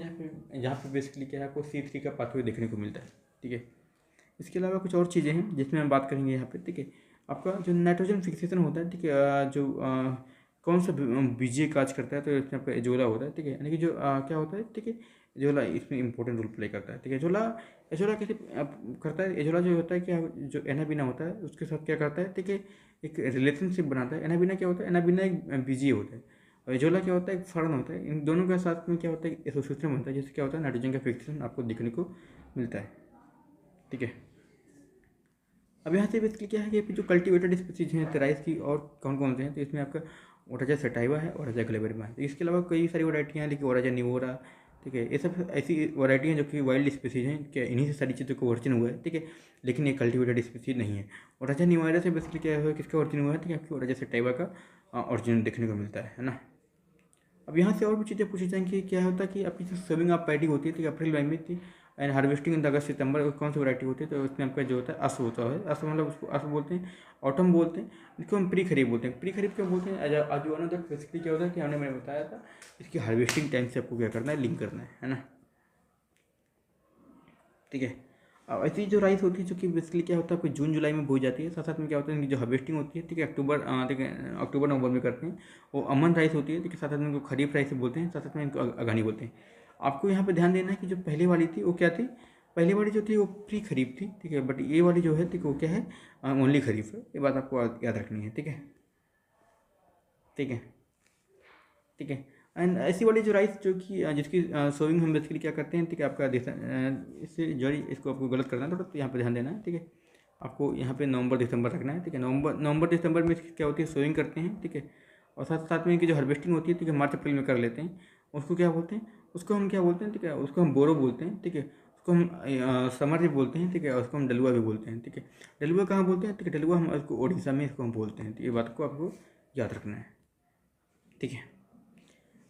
जहाँ पे बेसिकली क्या है, आपको C3 का पाथवे देखने को मिलता है, ठीक है। इसके अलावा कुछ और चीज़ें हैं जिसमें हम बात करेंगे यहाँ पे, ठीक है। आपका जो नाइट्रोजन फिक्सेशन होता है, ठीक है, जो कौन सा बीजीय काज करता है, तो इसमें आपका एजोला होता है, ठीक है, यानी कि जो क्या होता है, ठीक है, एजोला इसमें इंपॉर्टेंट रोल प्ले करता है, ठीक है। एजोला एजोला कैसे करता है, एजोला जो होता है क्या, जो एनाबिना होता है उसके साथ क्या करता है, ठीक है, एक रिलेशनशिप बनाता है। एनाबिना क्या होता है, एनाबिना एक बीजीय होता है, और एजोला क्या होता है, एक फर्न होता है। इन दोनों के साथ में क्या होता है, एसोसिएशन बनता है, जिससे क्या होता है, नाइट्रोजन का फिक्सेशन आपको देखने को मिलता है, ठीक है। अब यहाँ से बेसिकली क्या है कि जो कल्टीवेटेड स्पीसीज हैं राइस की और कौन कौन से हैं, तो इसमें आपका ओराजा सटाइवा है, ओराजा ग्लेबरिमा है। इसके अलावा कई सारी वैरायटियाँ हैं, लेकिन ओराजा निवोरा, ठीक है, ये सब ऐसी वैरायटी हैं जो कि वाइल्ड स्पीसीज हैं, क्या इन्हीं से सारी चीज़ों का ओरिजिन हुआ है, ठीक है, लेकिन ये कल्टीवेटेड स्पीसीज नहीं है। ओराजा निवोरा से बेसिकली क्या हुआ, किसका ओरिजिन हुआ है, ठीक है, आपकी ओराजा सटाइवा का ओरिजिन देखने को मिलता है ना। अब यहाँ से और भी चीज़ें पूछी जाएंगी कि क्या होता है कि आपकी जो सोविंग ऑफ पैडी होती है, ठीक है, अप्रैल मई में थी, एंड हार्वेस्टिंग इन अगस्त सितंबर, कौन सी वैरायटी होती है, तो उसमें आपका जो होता है अस होता है, अस मतलब उसको अस बोलते हैं, ऑटम बोलते हैं, इसको हम प्री खरीफ बोलते हैं। प्री खरीफ क्यों बोलते हैं, आज वन ऑफ द बेसिकली क्या होता है कि हमने मैंने बताया था, इसकी हार्वेस्टिंग टाइम से आपको क्या करना है, लिंक करना है ना, ठीक है। अब ऐसी जो राइस होती है जो कि बेसिकली क्या होता है, कोई जून जुलाई में बोई जाती है, साथ साथ में क्या होता है, इनकी जो हार्वेस्टिंग होती है, ठीक है, ठीक है, अक्टूबर नवंबर में करते हैं, वो अमन राइस होती है, ठीक है, साथ साथ में इनको खरीफ राइस बोलते हैं, साथ साथ में इनको अगानी बोलते हैं। आपको यहाँ पे ध्यान देना है कि जो पहले वाली थी वो क्या थी, पहली वाली जो थी वो प्री खरीफ थी, ठीक है, बट ये वाली जो है, ठीक है, वो क्या है, ओनली खरीफ है। ये बात आपको याद रखनी है, ठीक है, ठीक है, ठीक है। एंड ऐसी वाली जो राइस जो कि जिसकी सोइंग हम बेसिकली क्या करते हैं, ठीक है, आपका इससे जो इसको आपको गलत करना है थोड़ा, तो यहाँ पे ध्यान देना है, ठीक है। आपको यहाँ पे नवंबर दिसंबर रखना है, ठीक है, नवंबर दिसंबर में क्या होती है, सोइंग करते हैं, ठीक है, और साथ साथ में इनकी जो हार्वेस्टिंग होती है, ठीक है, मार्च अप्रैल में कर लेते हैं। उसको क्या बोलते हैं, उसको हम क्या बोलते हैं, ठीक है, उसको हम बोरो बोलते हैं, ठीक है, उसको हम समर भी बोलते हैं, ठीक है, और उसको हम डलुआ भी बोलते हैं, ठीक है। डलुआ कहाँ बोलते हैं, ठीक है, डलुआ हम उसको उड़ीसा में इसको हम बोलते हैं, तो ये बात को आपको याद रखना है, ठीक है।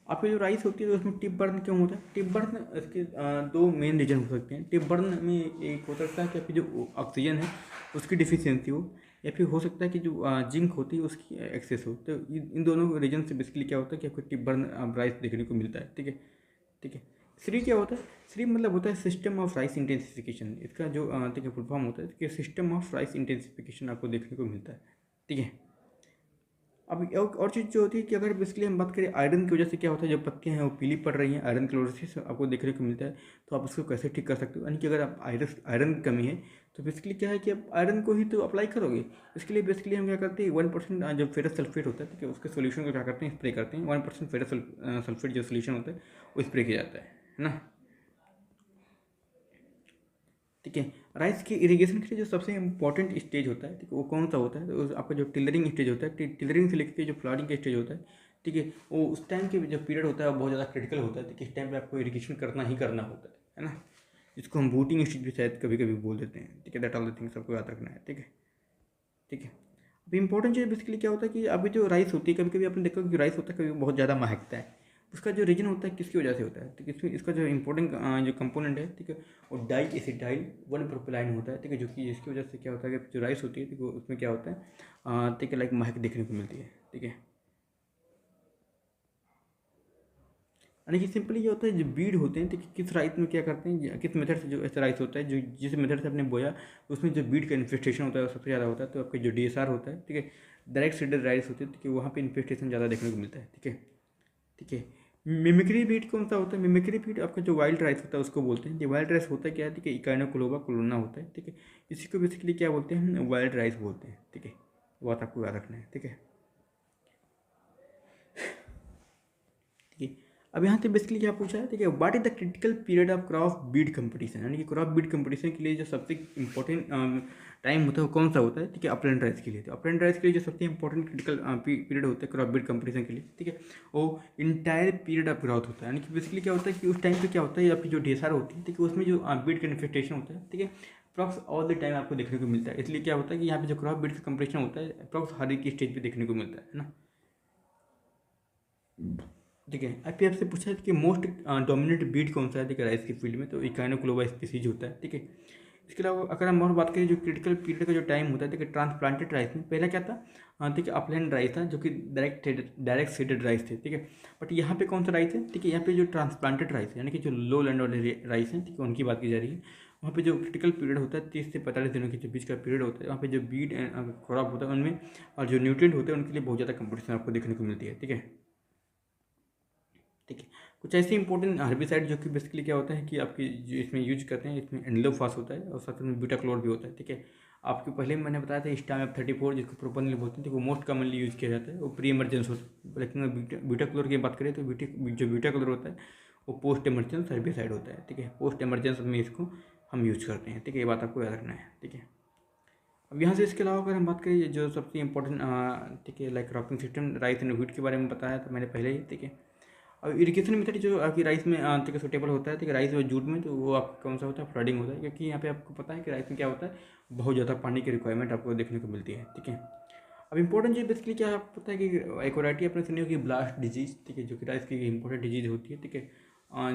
आपकी जो राइस होती है तो उसमें टिप बर्न क्यों होता है, टिप बर्न इसके दो मेन रीजन हो सकते हैं। टिप बर्न में एक हो सकता है कि आपकी जो ऑक्सीजन है उसकी डिफिशियंसी हो, या फिर हो सकता है कि जो जिंक होती है उसकी एक्सेस हो। तो इन दोनों रीजन से बेसिकली क्या होता है कि आपको टिप बर्न राइस देखने को मिलता है, ठीक है, ठीक है। श्री क्या होता है, श्री मतलब होता है सिस्टम ऑफ राइस इंटेंसिफिकेशन, इसका जो ठीक है फुल फॉर्म होता है कि सिस्टम ऑफ राइस इंटेंसिफिकेशन आपको देखने को मिलता है, ठीक है। अब और चीज़ जो होती है कि अगर बेसिकली हम बात करें आयरन की वजह से क्या होता है, जो पत्तियां हैं वो पीली पड़ रही हैं, आयरन क्लोरोसिस आपको देखने को मिलता है, तो आप उसको कैसे ठीक कर सकते हो, यानी कि अगर आप आयरन की कमी है तो बेसिकली क्या है कि आप आयरन को ही तो अप्लाई करोगे। इसके लिए बेसिकली हम क्या करते हैं 1% जो फेरस सल्फेट होता है, ठीक है, उसके सोल्यूशन को क्या करते हैं स्प्रे करते हैं। 1% फेरस सल्फेट जो सोल्यूशन होता है वो स्प्रे किया जाता है ना, ठीक है। राइस के इरिगेशन के लिए जो सबसे इंपॉर्टेंट स्टेज होता है, ठीक है, वो कौन सा होता है, तो आपका जो टिलरिंग स्टेज होता है, टिलरिंग से लेकर जो फ्लावरिंग का स्टेज होता है, ठीक है, वो उस टाइम के जो पीरियड होता है वो बहुत ज़्यादा क्रिटिकल होता है, ठीक है। इस टाइम पे आपको इरिगेशन करना ही करना होता है ना, जिसको हम बूटिंग स्टेज भी शायद कभी कभी बोल देते हैं, ठीक है। दैट ऑल द थिंग्स आपको याद रखना है, ठीक है, ठीक है। अब इंपॉर्टेंट चीज़ बेसिकली क्या होता है कि अभी जो राइस होती है, कभी कभी आपने देखा कि राइस होता है कभी बहुत ज़्यादा महकता है, उसका जो रीजन होता है किसकी वजह से होता है, ठीक है। इसमें इसका जो इंपॉर्टेंट जो कंपोनेंट है, ठीक है, वो डाई एसिटाइल 1 प्रोपिलाइन होता है, ठीक है, जो कि इसकी वजह से क्या होता है कि जो राइस होती है, ठीक है, उसमें क्या होता है, ठीक है, लाइक महक देखने को मिलती है, ठीक है। यानी कि सिंपली ये होता है जो बीड होते हैं, ठीक है, किस राइस में क्या करते हैं, किस मेथड से जो ऐसा राइस होता है, जो जिस मेथड से आपने बोया उसमें जो बीड का इन्फेस्टेशन होता है वो सबसे ज़्यादा होता है, तो आपके जो डीएसआर होता है, ठीक है, डायरेक्ट सीडेड राइस होती है, ठीक है, वहाँ पे इन्फेस्टेशन ज़्यादा देखने को मिलता है, ठीक है, ठीक है। मिमिक्री बीट कौन सा होता है, मिमिक्री बीट आपका जो वाइल्ड राइस होता है उसको बोलते हैं। वाइल्ड राइस होता है क्या है, ठीक है, इकाइनोक्लोबा कोलोना होता है, ठीक है, इसी को बेसिकली क्या बोलते हैं हम वाइल्ड राइस बोलते हैं, ठीक है, बात आपको याद रखना है, ठीक है, ठीक है। अब यहाँ से बेसिकली क्या पूछा है, ठीक है, what is the critical period of crop Beed competition, यानी कि क्रॉप बीड कंपटीशन के लिए जो सबसे इंपॉर्टेंट टाइम होता है वो कौन सा होता है, ठीक है, अपलैंड राइस के लिए। तो अपलैंड राइस के लिए जो सबसे इंपॉर्टेंट क्रिटिकल पीरियड होता है क्रॉप बीड कंपटीशन के लिए, ठीक है, वो इंटायर पीरियड ऑफ ग्रोथ होता है। यानी कि बेसिकली क्या होता है कि उस टाइम पे क्या होता है आपकी जो ढेसार होती है, ठीक है, उसमें जो बीड का इन्फेस्टेशन होता है, ठीक है, अप्रॉक्स ऑल द टाइम आपको देखने को मिलता है। इसलिए क्या होता है कि यहाँ पे जो क्रॉप बीड का कंपटीशन होता है अप्रॉक्स हर एक स्टेज पे देखने को मिलता है ना, ठीक है। आईपीएफ से पूछा है कि मोस्ट डोमिनेंट बीट कौन सा है, ठीक है, राइस की फील्ड में, तो इकाइनोक्लोबा स्पीसीज होता है, ठीक है। इसके अलावा अगर हम और बात करें जो क्रिटिकल पीरियड का जो टाइम होता है, ठीक है, ट्रांसप्लांटेड राइस में पहला क्या था, ठीक है, अपलैंड राइस था जो कि डायरेक्ट सीडेड राइस थे, ठीक है। बट यहाँ पे कौन सा राइस है, ठीक है, यहाँ पे जो ट्रांसप्लांटेड राइस है, यानी कि जो लो लैंड वाले राइस हैं, ठीक है, उनकी बात की जा रही है। वहाँ पे जो क्रिटिकल पीरियड होता है 30 से 45 दिनों के जो बीच का पीरियड होता है, वहाँ पे जो बीट क्रॉप होता है उनमें और जो न्यूट्रिएंट होते हैं उनके लिए बहुत ज़्यादा कंपटीशन आपको देखने को मिलती है, ठीक है, ठीक है। कुछ ऐसे इंपॉर्टेंट हर्बिसाइड जो कि बेसिकली क्या होता है कि आपकी जो इसमें यूज करते हैं, इसमें एंडोफास होता है और साथ में बीटाक्लोर भी होता है, ठीक है। आपको पहले मैंने बताया था स्टाम F34 जिसको प्रोपनली बोलते हैं, ठीक है, वो मोस्ट कॉमनली यूज किया जाता है, वो प्री इमरजेंस होता है। लेकिन बीटाक्लोर की बात करें तो जो बीटाक्लोर होता है वो पोस्ट इमरजेंस हर्बिसाइड होता है, ठीक है, पोस्ट इमरजेंस में इसको हम यूज करते हैं, ठीक है, ये बात आपको याद रखना है, ठीक है। अब यहाँ से इसके अलावा अगर हम बात करें जो सबसे इंपॉर्टेंट, ठीक है, like cropping system rice and wheat के बारे में बताया था मैंने पहले ही, ठीक है। और इरिगेशन मेथड जो आपकी राइस में ठीक है सूटेबल होता है, ठीक है, राइस और जूट में, तो वो आपका कौन सा होता है, फ्लडिंग होता है, क्योंकि यहाँ पे आपको पता है कि राइस में क्या होता है, बहुत ज़्यादा पानी की रिक्वायरमेंट आपको देखने को मिलती है, ठीक है। अब इंपॉर्टेंट चीज़ बेसिकली क्या है, आपको पता है कि एक वैरायटी आपने सुनी होगी ब्लास्ट डिजीज, ठीक है, जो कि राइस की इंपॉर्टेंट डिजीज होती है, ठीक है,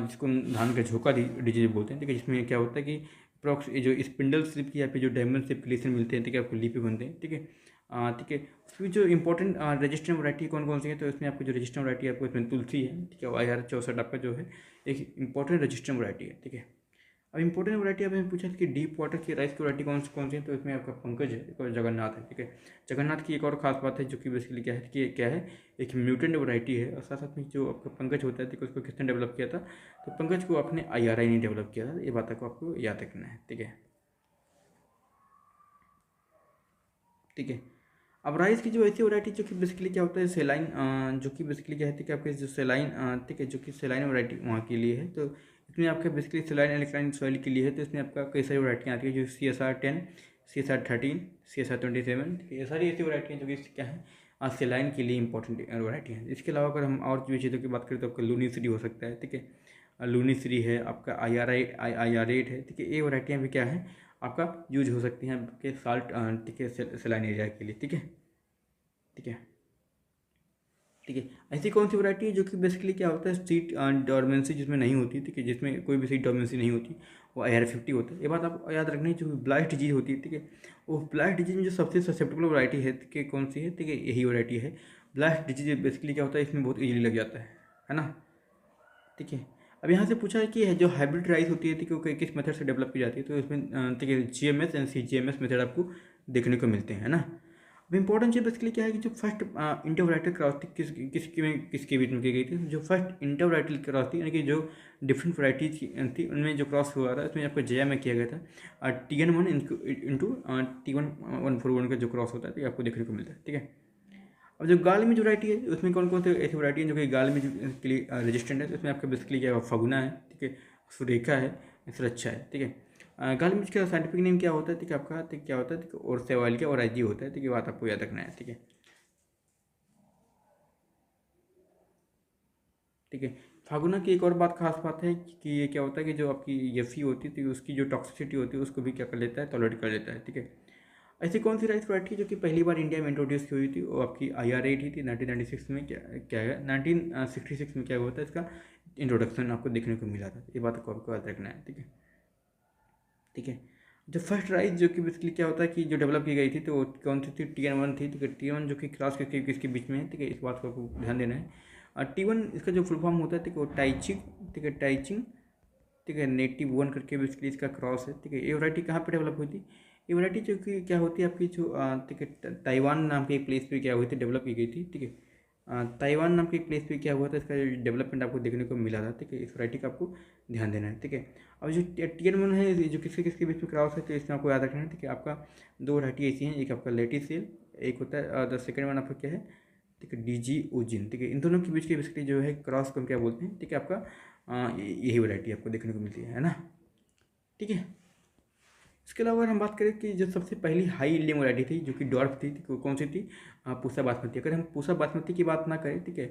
जिसको धान का झोंका डिजीज बोलते हैं, ठीक है, जिसमें क्या होता है कि अप्रॉक्स जो स्पिंडल स्लिप की या फिर जो डायमंड स्लिप के लेसन मिलते हैं, ठीक है, आपको लीपे बनते हैं, ठीक है, ठीक है। उसमें जो इंपॉर्टेंट रजिस्टेंट वैरायटी कौन कौन सी है, तो इसमें आपको जो रजिस्टेंट वैरायटी आपको इसमें तुलसी है, ठीक है, IR64 आपका जो है एक इंपॉर्टेंट रजिस्टेंट वैरायटी है, ठीक है। अब इंपॉर्टेंट वैरायटी आपने पूछा कि डीप वाटर की राइस की वैरायटी कौन सी है, तो इसमें आपका पंकज है, एक और जगन्नाथ है, ठीक है। जगन्नाथ की एक और खास बात है जो कि बेसिकली क्या है एक म्यूटेंट वैरायटी है, और साथ साथ में जो आपका पंकज होता है, ठीक है, उसको किसने डेवलप किया था, तो पंकज को अपने IRI ने डेवलप किया था, ये बात आपको याद रखना है, ठीक है, ठीक है। अब राइस की जो ऐसी वैरायटी जो कि बेसिकली क्या होता है सेलाइन, जो कि बेसिकली क्या है कि आपके जो सेलाइन, ठीक है, जो कि सेलाइन वैरायटी वहाँ के लिए है, तो इसमें आपका बेसिकली सेलाइन एल्कलाइन सॉइल के लिए है, तो इसमें आपका कई सारी वैरायटियाँ आती है, जो CSR10, CSR13, CSR27, ठीक है, ये सारी ऐसी वैरायटियाँ जो कि क्या है सेलाइन के लिए इंपॉर्टेंट वैरायटी है। इसके अलावा अगर हम और जो चीज़ों की बात करें तो आपका लूनीश्री हो सकता है, ठीक है, लूनीश्री है, आपका IR8 है, ठीक है, ये वैरायटियाँ भी क्या है आपका यूज हो सकती हैं आपके साल्ट, ठीक है, सेलाइन एरिया के लिए, ठीक है, ठीक है, ठीक है। ऐसी कौन सी वैरायटी है जो कि बेसिकली क्या होता है सीट डॉर्मेंसी जिसमें नहीं होती, ठीक है, जिसमें कोई भी सीट डॉर्मेंसी नहीं होती, वो IR50 होता है। ये बात आप याद रखनी है, जो ब्लास्ट डिजीज होती है, ठीक है, वो ब्लास्ट डिजीज में जो सबसे ससेप्टेबल वैरायटी है, ठीक है, कौन सी है, ठीक है, यही वैरायटी है। ब्लास्ट डिजीज बेसिकली क्या होता है, इसमें बहुत ईजिली लग जाता है ना, ठीक है। अब यहाँ से पूछा है कि जो हाइब्रिड राइस होती है, ठीक है, वो किस मेथड से डेवलप की जाती है, तो इसमें ठीक है GMS एंड CGMS मेथड आपको देखने को मिलते हैं, है ना। अब इंपॉर्टेंट चीज़ बेसिकली क्या है कि जो फर्स्ट इंटरवराइटल क्रॉस थी किसके बीच में की गई थी, जो फर्स्ट इंटरवराइटल क्रॉस थी यानी कि जो डिफरेंट वराइटीज थी उनमें जो क्रॉस हुआ था उसमें आपको जया में किया गया था TN1 इंटू T1141 का जो क्रॉस होता है तो ये आपको देखने को मिलता है। ठीक है, अब जो गाल में जो वराइटी है उसमें कौन कौन से ऐसी वराइटी है जो कि गाल में जो के लिए रेजिस्टेंट है, तो उसमें आपका बेसिकली क्या है, फगुना है, ठीक है, सुरेखा है, सुरक्षा है। ठीक है, गाल मिर्च का साइंटिफिक नेम क्या होता है, ठीक है, आपका ठीक क्या होता है, ठीक है, और सेवाल का और आईजी होता है। ठीक है, बात आपको याद रखना है। ठीक है, ठीक है, फागुना की एक और बात खास बात है कि ये क्या होता है कि जो आपकी एफी होती है तो उसकी जो टॉक्सिसिटी होती है उसको भी क्या कर लेता है, टॉलरेट कर लेता है। ठीक है, ऐसी कौन सी राइस वराइटी जो कि पहली बार इंडिया में इंट्रोड्यूस हुई थी, वो आपकी IRA थी 1996 में। क्या है 1966 में क्या हुआ था, इसका इंट्रोडक्शन आपको देखने को मिला था। ये बात को आपको याद रखना है। ठीक है, ठीक है, जो फर्स्ट राइस जो कि बेसिकली क्या होता है कि जो डेवलप की गई थी तो वो कौन सी थी, TN1 थी। ठीक है, TN1 जो कि क्लास किसके बीच में है, ठीक है, इस बात को आपको ध्यान देना है। T1 इसका जो फुल फॉर्म होता है, ठीक है, वो टाइचिंग, ठीक है, टाइचिंग, ठीक है, नेटिव वन करके बेसिकली इसका क्रॉस है। ठीक है, ये वैरायटी कहाँ पे डेवलप हुई थी, ये वैरायटी जो कि क्या होती है आपकी जो ठीक है, ताइवान नाम के एक प्लेस पे क्या हुई थी, डेवलप की गई थी। ठीक है, ताइवान नाम के एक प्लेस पे क्या हुआ था, इसका डेवलपमेंट आपको देखने को मिला था। ठीक है, इस वैरायटी का आपको ध्यान देना है। ठीक है, अब जो TN1 है जो किसके किसके बीच में क्रॉस है तो इसमें आपको याद रखना है। ठीक है, आपका दो वैरायटी ऐसी हैं, एक आपका लेटिसेल, एक होता है द सेकेंड वन आपका क्या है, ठीक है, DG ओजिन। ठीक है, इन दोनों के बीच के बेसिकली जो है क्रॉस को हम क्या बोलते हैं। ठीक है, आपका यही वैरायटी आपको देखने को मिलती है ना। ठीक है, इसके अलावा अगर हम बात करें कि जो सबसे पहली हाई यील्डिंग वैरायटी थी जो कि डॉर्फ थी, तो कौन सी थी, पूसा बासमती। अगर हम पूसा बासमती की बात ना करें, ठीक है,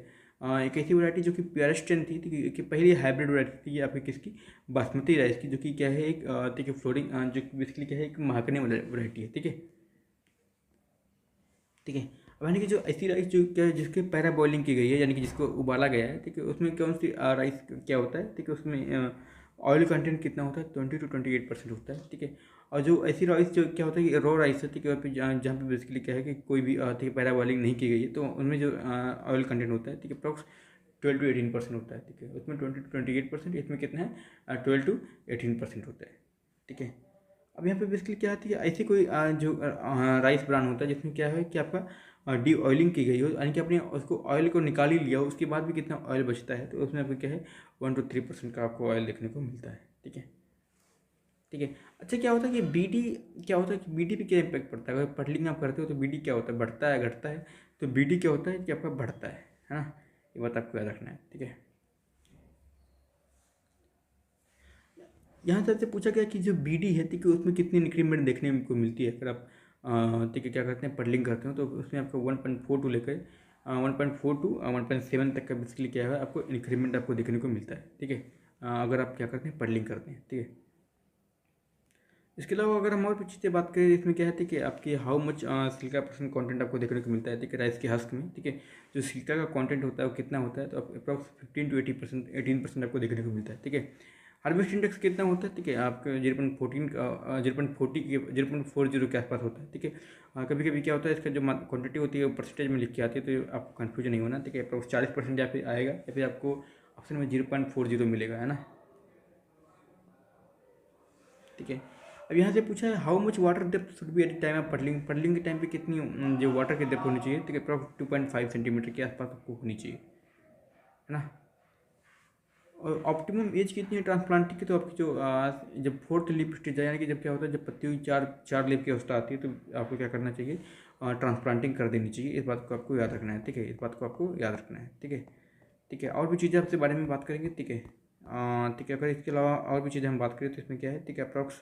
एक ऐसी वैरायटी जो कि प्योरेस्टन थी, ठीक है, कि पहली हाइब्रिड वैरायटी थी आपकी किसकी, बासमती राइस की, जो कि क्या है एक ठीक है, फ्लोरिंग जो बेसिकली क्या है एक महाकने वैरायटी है। ठीक है, ठीक है, अब यानी कि जो ऐसी राइस जो क्या है जिसके पैरा बॉइलिंग की गई है यानी कि जिसको उबाला गया है, ठीक है, उसमें कौन सी राइस क्या होता है, ठीक है, उसमें ऑयल कंटेंट कितना होता है, 20 to 28% होता है। ठीक है, और जो ऐसी राइस जो क्या होता है कि रॉ राइस है, ठीक है, वहाँ पे जहाँ पे बेसिकली क्या है कि कोई भी ठीक है पैरा बॉइलिंग नहीं की गई है तो उनमें जो ऑयल कंटेंट होता है, ठीक है, अप्रॉक्स 12 to 18% होता है। ठीक है, उसमें 20 to 28%, इसमें कितना है 12 to 18% होता है। ठीक है, अब यहाँ पे बेसिकली क्या आती है, ऐसी कोई जो राइस ब्रांड होता है जिसमें क्या है कि आपका डी ऑयलिंग की गई हो यानी कि आपने उसको ऑयल को निकाल ही लिया हो, उसके बाद भी कितना ऑयल बचता है तो उसमें आपको क्या है 1 to 3% का आपको ऑयल देखने को मिलता है। ठीक है, ठीक है, अच्छा क्या होता है कि BD क्या होता है कि BD पे क्या इम्पैक्ट पड़ता है, अगर पटलिंग आप करते हो तो BD क्या होता है, बढ़ता है घटता है, तो BD क्या होता है कि आपका बढ़ता है ना, ये बात आपको याद रखना है। ठीक है, यहाँ से आपसे पूछा गया कि जो BD है, ठीक है, उसमें कितनी इंक्रीमेंट देखने को मिलती है। अगर आप ठीक है क्या करते हैं पडलिंग करते हो तो उसमें आपको 1.4 टू लेकर 1.4 टू 1.7 तक का बेसिकली क्या है आपको इंक्रीमेंट आपको देखने को मिलता है। ठीक है, अगर आप क्या करते हैं पडलिंग करते हैं। ठीक है, इसके अलावा अगर हम और भी चीज़ें बात करें इसमें क्या है कि आपकी how much Chilka percent content आपको देखने को मिलता है। ठीक है, राइस के हस्क में, ठीक है, जो सिल्का का कंटेंट होता है वो कितना होता है तो अप्रॉक्स 15 to 18% आपको देखने को मिलता है। ठीक है, हार्वेस्ट इंडेक्स कितना होता है, ठीक है, आपका 0.14 का 0.40 के 0.40 के आसपास होता है। ठीक है, कभी कभी क्या होता है इसका जो क्वान्टिटी होती है वो परसेंटेज में लिख के आती है तो आपको कन्फ्यूजन नहीं होना। ठीक है, अप्रॉक्स 40% या फिर आएगा या फिर आपको ऑप्शन में 0.40 मिलेगा, है ना। ठीक है, अब यहाँ से पूछा है how much water depth should be at time of puddling, puddling के टाइम पे कितनी जो वाटर की डेप्थ होनी चाहिए, ठीक है, अप्रॉक्स 2.5 सेंटीमीटर के आसपास आपको होनी चाहिए, है ना। और ऑप्टिमम एज कितनी है ट्रांसप्लांटिंग की, तो आपकी जो जब फोर्थ लीफ स्टेज है यानी कि जब क्या होता है जब पत्ती हुई चार चार लीफ की अवस्था आती है तो आपको क्या करना चाहिए, ट्रांसप्लांटिंग कर देनी चाहिए। इस बात को आपको याद रखना है। ठीक है, इस बात को आपको याद रखना है। ठीक है, ठीक है, और भी चीज़ें आपसे बारे में बात करेंगे। ठीक है, ठीक है, अगर इसके अलावा और भी चीज़ें हम बात करें तो इसमें क्या है, ठीक है, अप्रॉक्स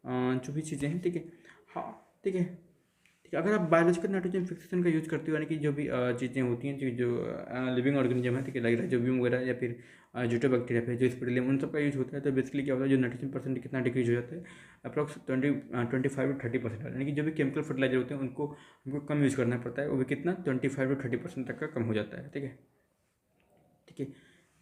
जो भी चीज़ें हैं, ठीक है, हाँ, ठीक है, ठीक है, अगर आप बायोलॉजिकल नाइट्रोजन फिक्सेशन का यूज़ करते हो यानी कि जो भी चीज़ें होती हैं जो लिविंग ऑर्गेनिज्म है, ठीक है, लाइक राइजोबियम वगैरह या फिर जूटोबैक्टीरिया है जो स्पिरुलियम उन सब का यूज़ होता है तो बेसिकली क्या होता है जो नाइट्रोजन परसेंट कितना डिक्रीज हो जाता है अप्रॉक्स 25 to 30% यानी कि जो भी केमिकल फर्टिलाइजर होते हैं उनको हमको कम यूज़ करना पड़ता है, वो भी कितना 25 to 30% तक का कम हो जाता है। ठीक है, ठीक है,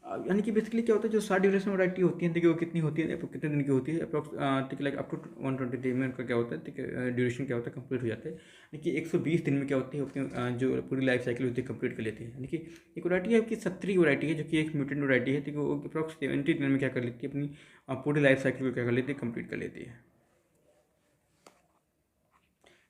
यानी कि बेसिकली क्या होता है जो शार्ट ड्यूरेशन वैरायटी होती है, देखिए वो कितनी होती है, कितने दिन की होती है अप्रॉक्स, ठीक है, लाइक अप टू 120 में उनका क्या होता है, ठीक है, ड्यूरेशन क्या होता है कंप्लीट हो जाता है। यानी कि 120 दिन में क्या होती है अपनी जो पूरी लाइफ साइकिल होती है कंप्लीट कर लेती है। यानी कि एक वैरायटी है आपकी 70 वैरायटी है जो कि एक म्यूटेंट वैरायटी है, ठीक है, वो अप्रॉक्स 70 दिन में क्या कर लेती है अपनी पूरी लाइफ साइकिल को क्या कर लेती है कंप्लीट कर लेती है।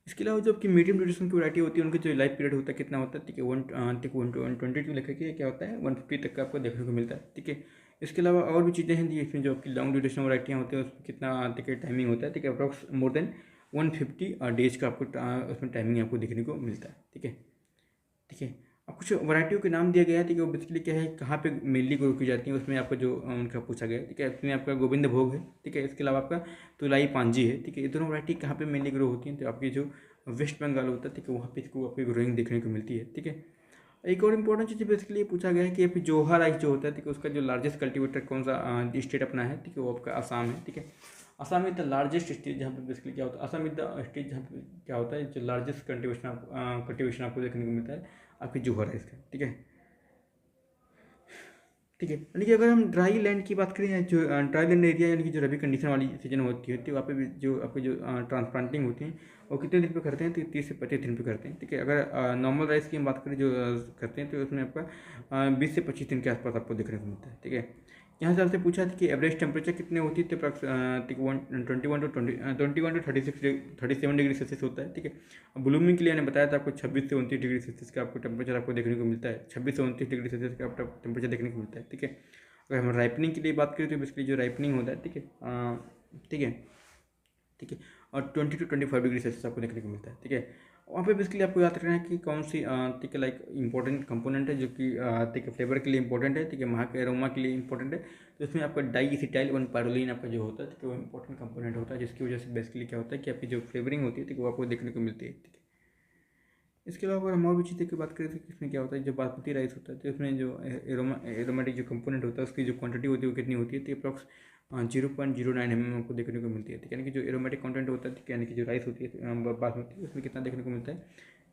इसके अलावा जो आपकी मीडियम ड्यूरेशन की वैरायटी होती है उनका जो लाइफ पीरियड होता है कितना होता है, ठीक है, 122 लेकर के क्या होता है 150 तक का आपको देखने को मिलता है, ठीक है। इसके अलावा और भी चीज़ें हैं इसमें जो आपकी लॉन्ग ड्यूरेशन वैरायटियाँ होती हैं उसमें कितना ठीक है टाइमिंग होता है, ठीक है, अप्रॉक्स मोर देन 150 डेज का आपको उसमें टाइमिंग आपको देखने को मिलता है, ठीक है, ठीक है। अब कुछ वैरायटियों के नाम दिया गया है, ठीक है, वो बेसिकली क्या है कहाँ पे मेनली ग्रो की जाती है उसमें आपका जो उनका पूछा गया है, ठीक है। इसमें आपका गोविंद भोग है, ठीक है, इसके अलावा आपका तुलाई पांजी है, ठीक है। ये दोनों वैरायटी कहाँ पे मेनली ग्रो होती हैं, तो आपकी जो वेस्ट बंगाल होता है, ठीक है, वहाँ पे इसको आपकी ग्रोइंग देखने को मिलती है, ठीक है। एक और इम्पोर्टेंट चीज़ बेसिकली पूछा गया है कि अभी जोहा राइस जो होता है, ठीक है, उसका जो लार्जेस्ट कल्टीवेटर कौन सा स्टेट अपना है, ठीक है, वो आपका आसाम है, ठीक है। Assam is the largest state जहाँ पे बेसिकली क्या होता है, असम इज द स्टेट जहाँ पे क्या होता है जो लार्जेस्ट कल्टिवेशन आपको देखने को मिलता है आपकी जोहा राइस का, ठीक है, ठीक है। यानी कि अगर हम ड्राई लैंड की बात करें, जो ड्राई लैंड एरिया यानी कि जो रबी कंडीशन वाली सीजन होती है, तो वहाँ पे भी जो आपके जो ट्रांसप्लांटिंग होती है वो कितने दिन पे करते हैं, तो 30 से 25 दिन पे करते हैं, ठीक है। अगर नॉर्मल राइस की हम बात करें जो करते हैं तो उसमें आपका 20 से 25 दिन के आसपास आपको देखने को मिलता है, ठीक है। यहाँ से आपसे पूछा था कि एवरेज टेम्परेचर कितने होती है, तो अप्रॉक्स 21 to 37 डिग्री सेल्सियस होता है, ठीक है। ब्लूमिंग के लिए मैंने बताया था आपको 26 से 29 डिग्री सेल्सियस का आपको टेम्परेचर आपको देखने को मिलता है, 26 से 29 डिग्री सेल्सियस का आपको टेम्परेचर देखने को मिलता है, ठीक है। अगर हम राइपनिंग के लिए बात करें तो बेसिकली जो राइपनिंग होता है, ठीक है, ठीक है, ठीक है, और 20 to 25 डिग्री सेल्सियस आपको देखने को मिलता है, ठीक है। वहाँ पे बेसिकली आपको याद रखना है कि कौन सी ठीक है लाइक इंपॉर्टेंट कंपोनेंट है जो कि ठीक है फ्लेवर के लिए इंपॉर्टेंट है, ठीक है, महक एरोमा के लिए इंपॉर्टेंट है। तो इसमें आपका डाई इसिटाइल 1 पायरोलिन आपका जो होता है, ठीक है, वो इंपॉर्टेंट कंपोनेंट होता है जिसकी वजह से बेसिकली क्या होता है कि आपकी जो फ्लेवरिंग होती है, ठीक है, वो आपको देखने को मिलती है, ठीक है। इसके अलावा अगर हम और भी चीज़ों की बात करें तो इसमें क्या होता है जो बासमती राइस होता है तो इसमें जो एरोमेटिक जो कंपोनेंट होता है उसकी जो क्वांटिटी होती है वो कितनी होती है, तो अप्रॉक्स 0.09 आपको देखने को मिलती है, ठीक है। यानी कि जो एरोमेटिक कंटेंट होता है, ठीक है, यानी कि जो राइस होती है बासमती उसमें कितना देखने को मिलता है,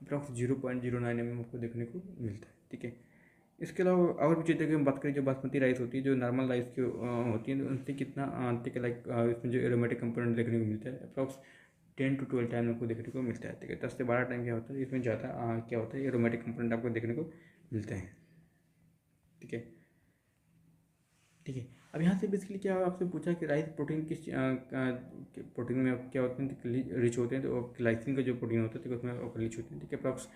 अप्रॉक्स 0.09 आपको देखने को मिलता है, ठीक है। इसके अलावा और भी चीज़ों की हम बात करें जो बासमती राइस होती है जो नॉर्मल राइस की होती है तो उनसे कितना ठीक है लाइक इसमें जो एरोमेटिक कंपोनेंट देखने को मिलता है अप्रॉक्स 10 to 12 टाइम आपको देखने को मिलता है, ठीक है। 10 से 12 टाइम क्या होता है इसमें ज़्यादा क्या होता है एरोमेटिक कंपोनेंट आपको देखने को मिलते हैं, ठीक है, ठीक है। अब यहाँ से बेसिकली क्या आपसे पूछा कि राइस प्रोटीन किस प्रोटीन में क्या होते हैं रिच होते हैं, तो लाइसिन का जो प्रोटीन होता है तो उसमें रिच होते हैं, ठीक है। अप्रॉक्स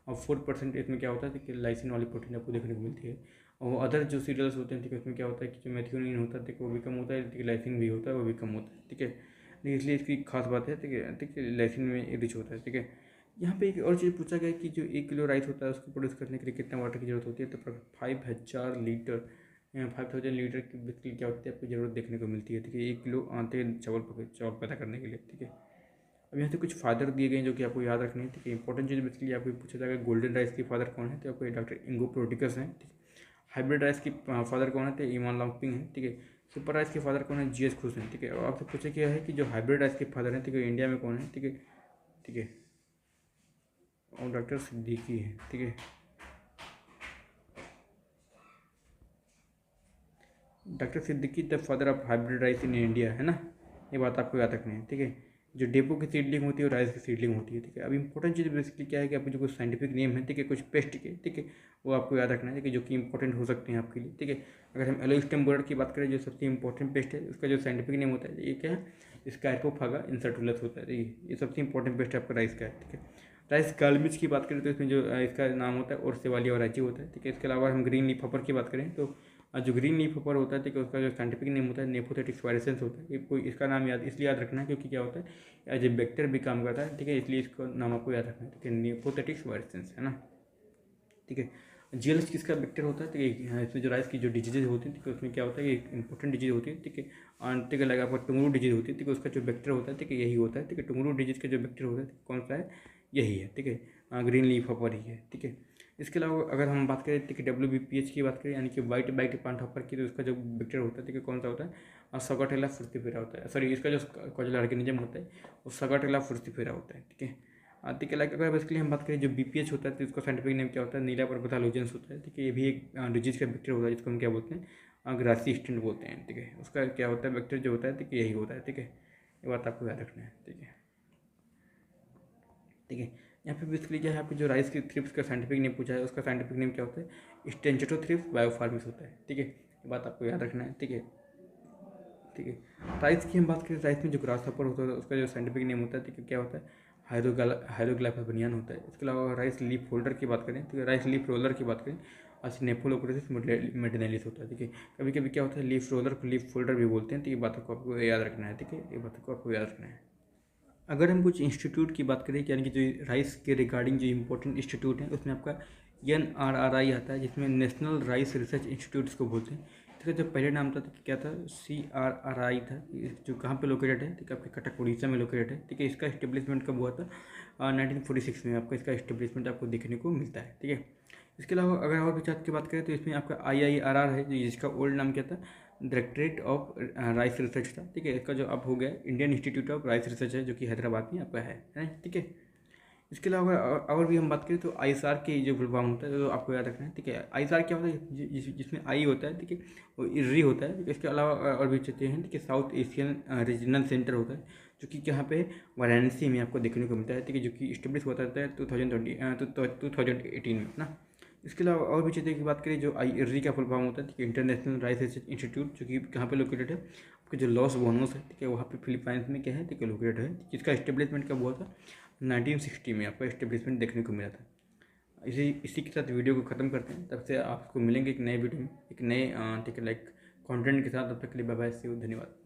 4% इसमें क्या होता है कि लाइसिन वाली प्रोटीन आपको देखने को मिलती है। और अदर जो सीरियल्स होते हैं, ठीक है, उसमें क्या होता है कि जो मेथियोनिन होता है, ठीक है, वो भी कम होता है, ठीक है, लाइसिन भी होता है वो भी कम होता है, ठीक है। लेकिन इसलिए इसकी खास बात है, ठीक है, लाइसिन में रिच होता है, ठीक है। यहाँ पे एक और चीज़ पूछा गया कि जो 1 किलो राइस होता है उसको प्रोड्यूस करने के लिए कितना वाटर की जरूरत होती है, तो 5000 लीटर 5000 लीटर की बिजली क्या होती है आपको ज़रूरत देखने को मिलती है, ठीक है, 1 किलो आटे चावल पैदा करने के लिए, ठीक है। अब यहाँ से कुछ फादर दिए गए हैं जो कि आपको याद रखने हैं, ठीक है। इंपॉर्टेंट चीज़ बेसिकली आपको पूछा जाएगा गोल्डन राइस के फादर कौन है, तो आपको डॉक्टर इंगो प्रोटिकस हैं, ठीक है। हाइब्रिड राइस की फादर कौन है, तो ईमान लॉन्गपिंग है, ठीक है। सुपर राइस के फादर कौन है, जीएस खुश हैं, ठीक है। और आपसे पूछा क्या है कि जो हाइब्रिड राइस के फादर हैं, ठीक है, इंडिया में कौन है, ठीक है, ठीक है, और डॉक्टर सिद्दीकी है, ठीक है। Doctor Siddiqui the father of hybrid rice in India है ना, ये बात आपको याद रखनी है, ठीक है। जो डेपो की सीडलिंग होती है और राइस की सीडलिंग होती है, ठीक है। अब इंपॉर्टेंट चीज़ बेसिकली क्या है कि आपको जो कुछ साइंटिफिक नेम है, ठीक है, कुछ पेस्ट के, ठीक है, वो आपको याद रखना है, ठीक है, जो कि इंपॉर्टेंट हो सकते हैं आपके लिए, ठीक है। अगर हम एलोस्टेम बोर्ड की बात करें जो सबसे इंपॉर्टेंट पेस्ट है उसका जो साइंटिफिक नेम होता है ये क्या है, स्कार्पोफागा इंसर्टुलस होता है, ये सबसे इंपॉर्टेंट पेस्ट आपका राइस का है, ठीक है। राइस गालमिच की बात करें तो इसमें जो इसका नाम होता है और सेवाली और रांची होता है, ठीक है। इसके अलावा हम ग्रीन लीफ हॉपर की बात करें तो जो ग्रीन लीफ हॉपर होता है, ठीक है, उसका जो साइंटिफिक नेम होता है नेपोथेटिक्स वायरेसेंस होता है। ये कोई इसका नाम याद इसलिए याद रखना है क्योंकि क्या होता है एज ए बैक्टीरिया भी काम करता है, ठीक है, इसलिए इसका नाम आपको याद रखना है, ठीक है, नेपोथेटिक्स वायरेसेंस है ना, ठीक है। जीएलएच किसका बैक्टीरिया होता है, ठीक है। इसमें जो राइस की जो डिजीजेज होती है, ठीक है, उसमें क्या होता है कि इंपॉर्टेंट डिजीज होती है, ठीक है, ठीक है, लगा आपका टुंगरू डिजीज होती है, ठीक है, उसका जो बैक्टीरिया होता है, ठीक है, यही होता है, ठीक है। टुंगरू डिजीज का जो बैक्टीरिया होता है कौन सा है, यही है, ठीक है, ग्रीन लीफ हॉपर ही है, ठीक है। इसके अलावा अगर हम बात करें, ठीक है, WBPH की बात करें यानी कि वाइट बाइट प्लांट हॉपर की, तो उसका जो बैक्टीरिया होता है, ठीक है, कौन सा होता है, सगाटेला फ्रुस्टिफेरा होता है, सॉरी इसका जो कॉजल ऑर्गेनिज्म होता है वो सगाटेला फ्रुस्टिफेरा होता है, ठीक है। ठीक है, लाइक अगर बेसिकली हम बात करें जो BPH होता है तो इसका साइंटिफिक नेम क्या होता है, नीला पर्पथालोजेंस होता है, ठीक है। ये भी एक डिजीज का बैक्टीरिया होता है जिसको हम क्या बोलते हैं, ग्रासी स्टेंट बोलते हैं, ठीक है। उसका क्या होता है बैक्टीरिया जो होता है, ठीक है, यही होता है, ठीक है। ये बात आपको याद रखना है, ठीक है, ठीक है। यहाँ पे बेसिकली क्या है आपको जो राइस की थ्रिप्स का साइंटिफिक नेम पूछा है उसका साइंटिफिक नेम क्या होता है, स्टेंचेटोथ्रिप्स बायोफार्मिस होता है, ठीक है। ये बात आपको याद रखना है, ठीक है, ठीक है। राइस की हम बात करें, राइस में जो ग्रास हॉपर होता है उसका जो साइंटिफिक नेम होता है, ठीक है, क्या होता है, हायरोग्लाइफस बनियान होता है। इसके अलावा राइस लीफ होल्डर की बात करें तो राइस लीफ रोलर की बात करें स्नेफोलोक्रेसिस मेडिनेलिस होता है। ठीक है, कभी कभी क्या होता है लीफ रोलर को लीफ फोल्डर भी बोलते हैं। तो ये बातों को आपको याद रखना है। ठीक है, ये बातों को आपको याद रखना है। अगर हम कुछ इंस्टीट्यूट की बात करें यानी कि जो राइस के रिगार्डिंग जो इंपॉर्टेंट इंस्टीट्यूट हैं उसमें आपका NRRI आता है, जिसमें नेशनल राइस रिसर्च इंस्टीट्यूट इसको बोलते हैं। ठीक है, जो पहले नाम था क्या था CRRI था, जो कहाँ पे लोकेटेड है, ठीक है, आपके कटक उड़ीसा में लोकेटेड है। ठीक है, इसका इस्टेब्लिशमेंट कब हुआ था 1946 में आपका इसका इस्टेब्लिशमेंट आपको देखने को मिलता है। ठीक है, इसके अलावा अगर और भी बात की बात करें तो इसमें आपका IIRR है, जिसका ओल्ड नाम क्या था डायरेक्टरेट ऑफ राइस रिसर्च था। ठीक है, इसका जो अब हो गया Indian institute of rice research है, जो कि हैदराबाद में आपका है। ठीक है, इसके अलावा और भी हम बात करें तो ISR की जो फुल फॉर्म होता है तो आपको याद रखना है। ठीक है, ISR क्या होता है जिसमें आई होता है। ठीक है, वो इर्री होता है। इसके अलावा और भी चीज़ें हैं। ठीक है, साउथ एशियन रीजनल सेंटर होता है, जो कि यहाँ पे वाराणसी में आपको देखने को मिलता है। ठीक है, जो कि इस्टेब्लिश होता है 2018 में ना। इसके अलावा और भी चीज़ें की बात करें जो IRRI का फुल फॉर्म होता है। ठीक है, इंटरनेशनल राइस रिसर्च इंस्टीट्यूट, जो कि कहाँ पे लोकेटेड है आपके जो लॉस बोनोस है। ठीक है, वहाँ पे फिलीपाइंस में क्या है, ठीक है, लोकेटेड है। जिसका इस्टेब्लिशमेंट कब हुआ था 1960 में आपका इस्टेब्लिशमेंट देखने को मिला था। इसी के साथ वीडियो को ख़त्म करते हैं। तब से आपको मिलेंगे एक नए वीडियो में एक नए ठीक है लाइक कंटेंट के साथ। तब तक के लिए बाय बाय, सी यू, धन्यवाद।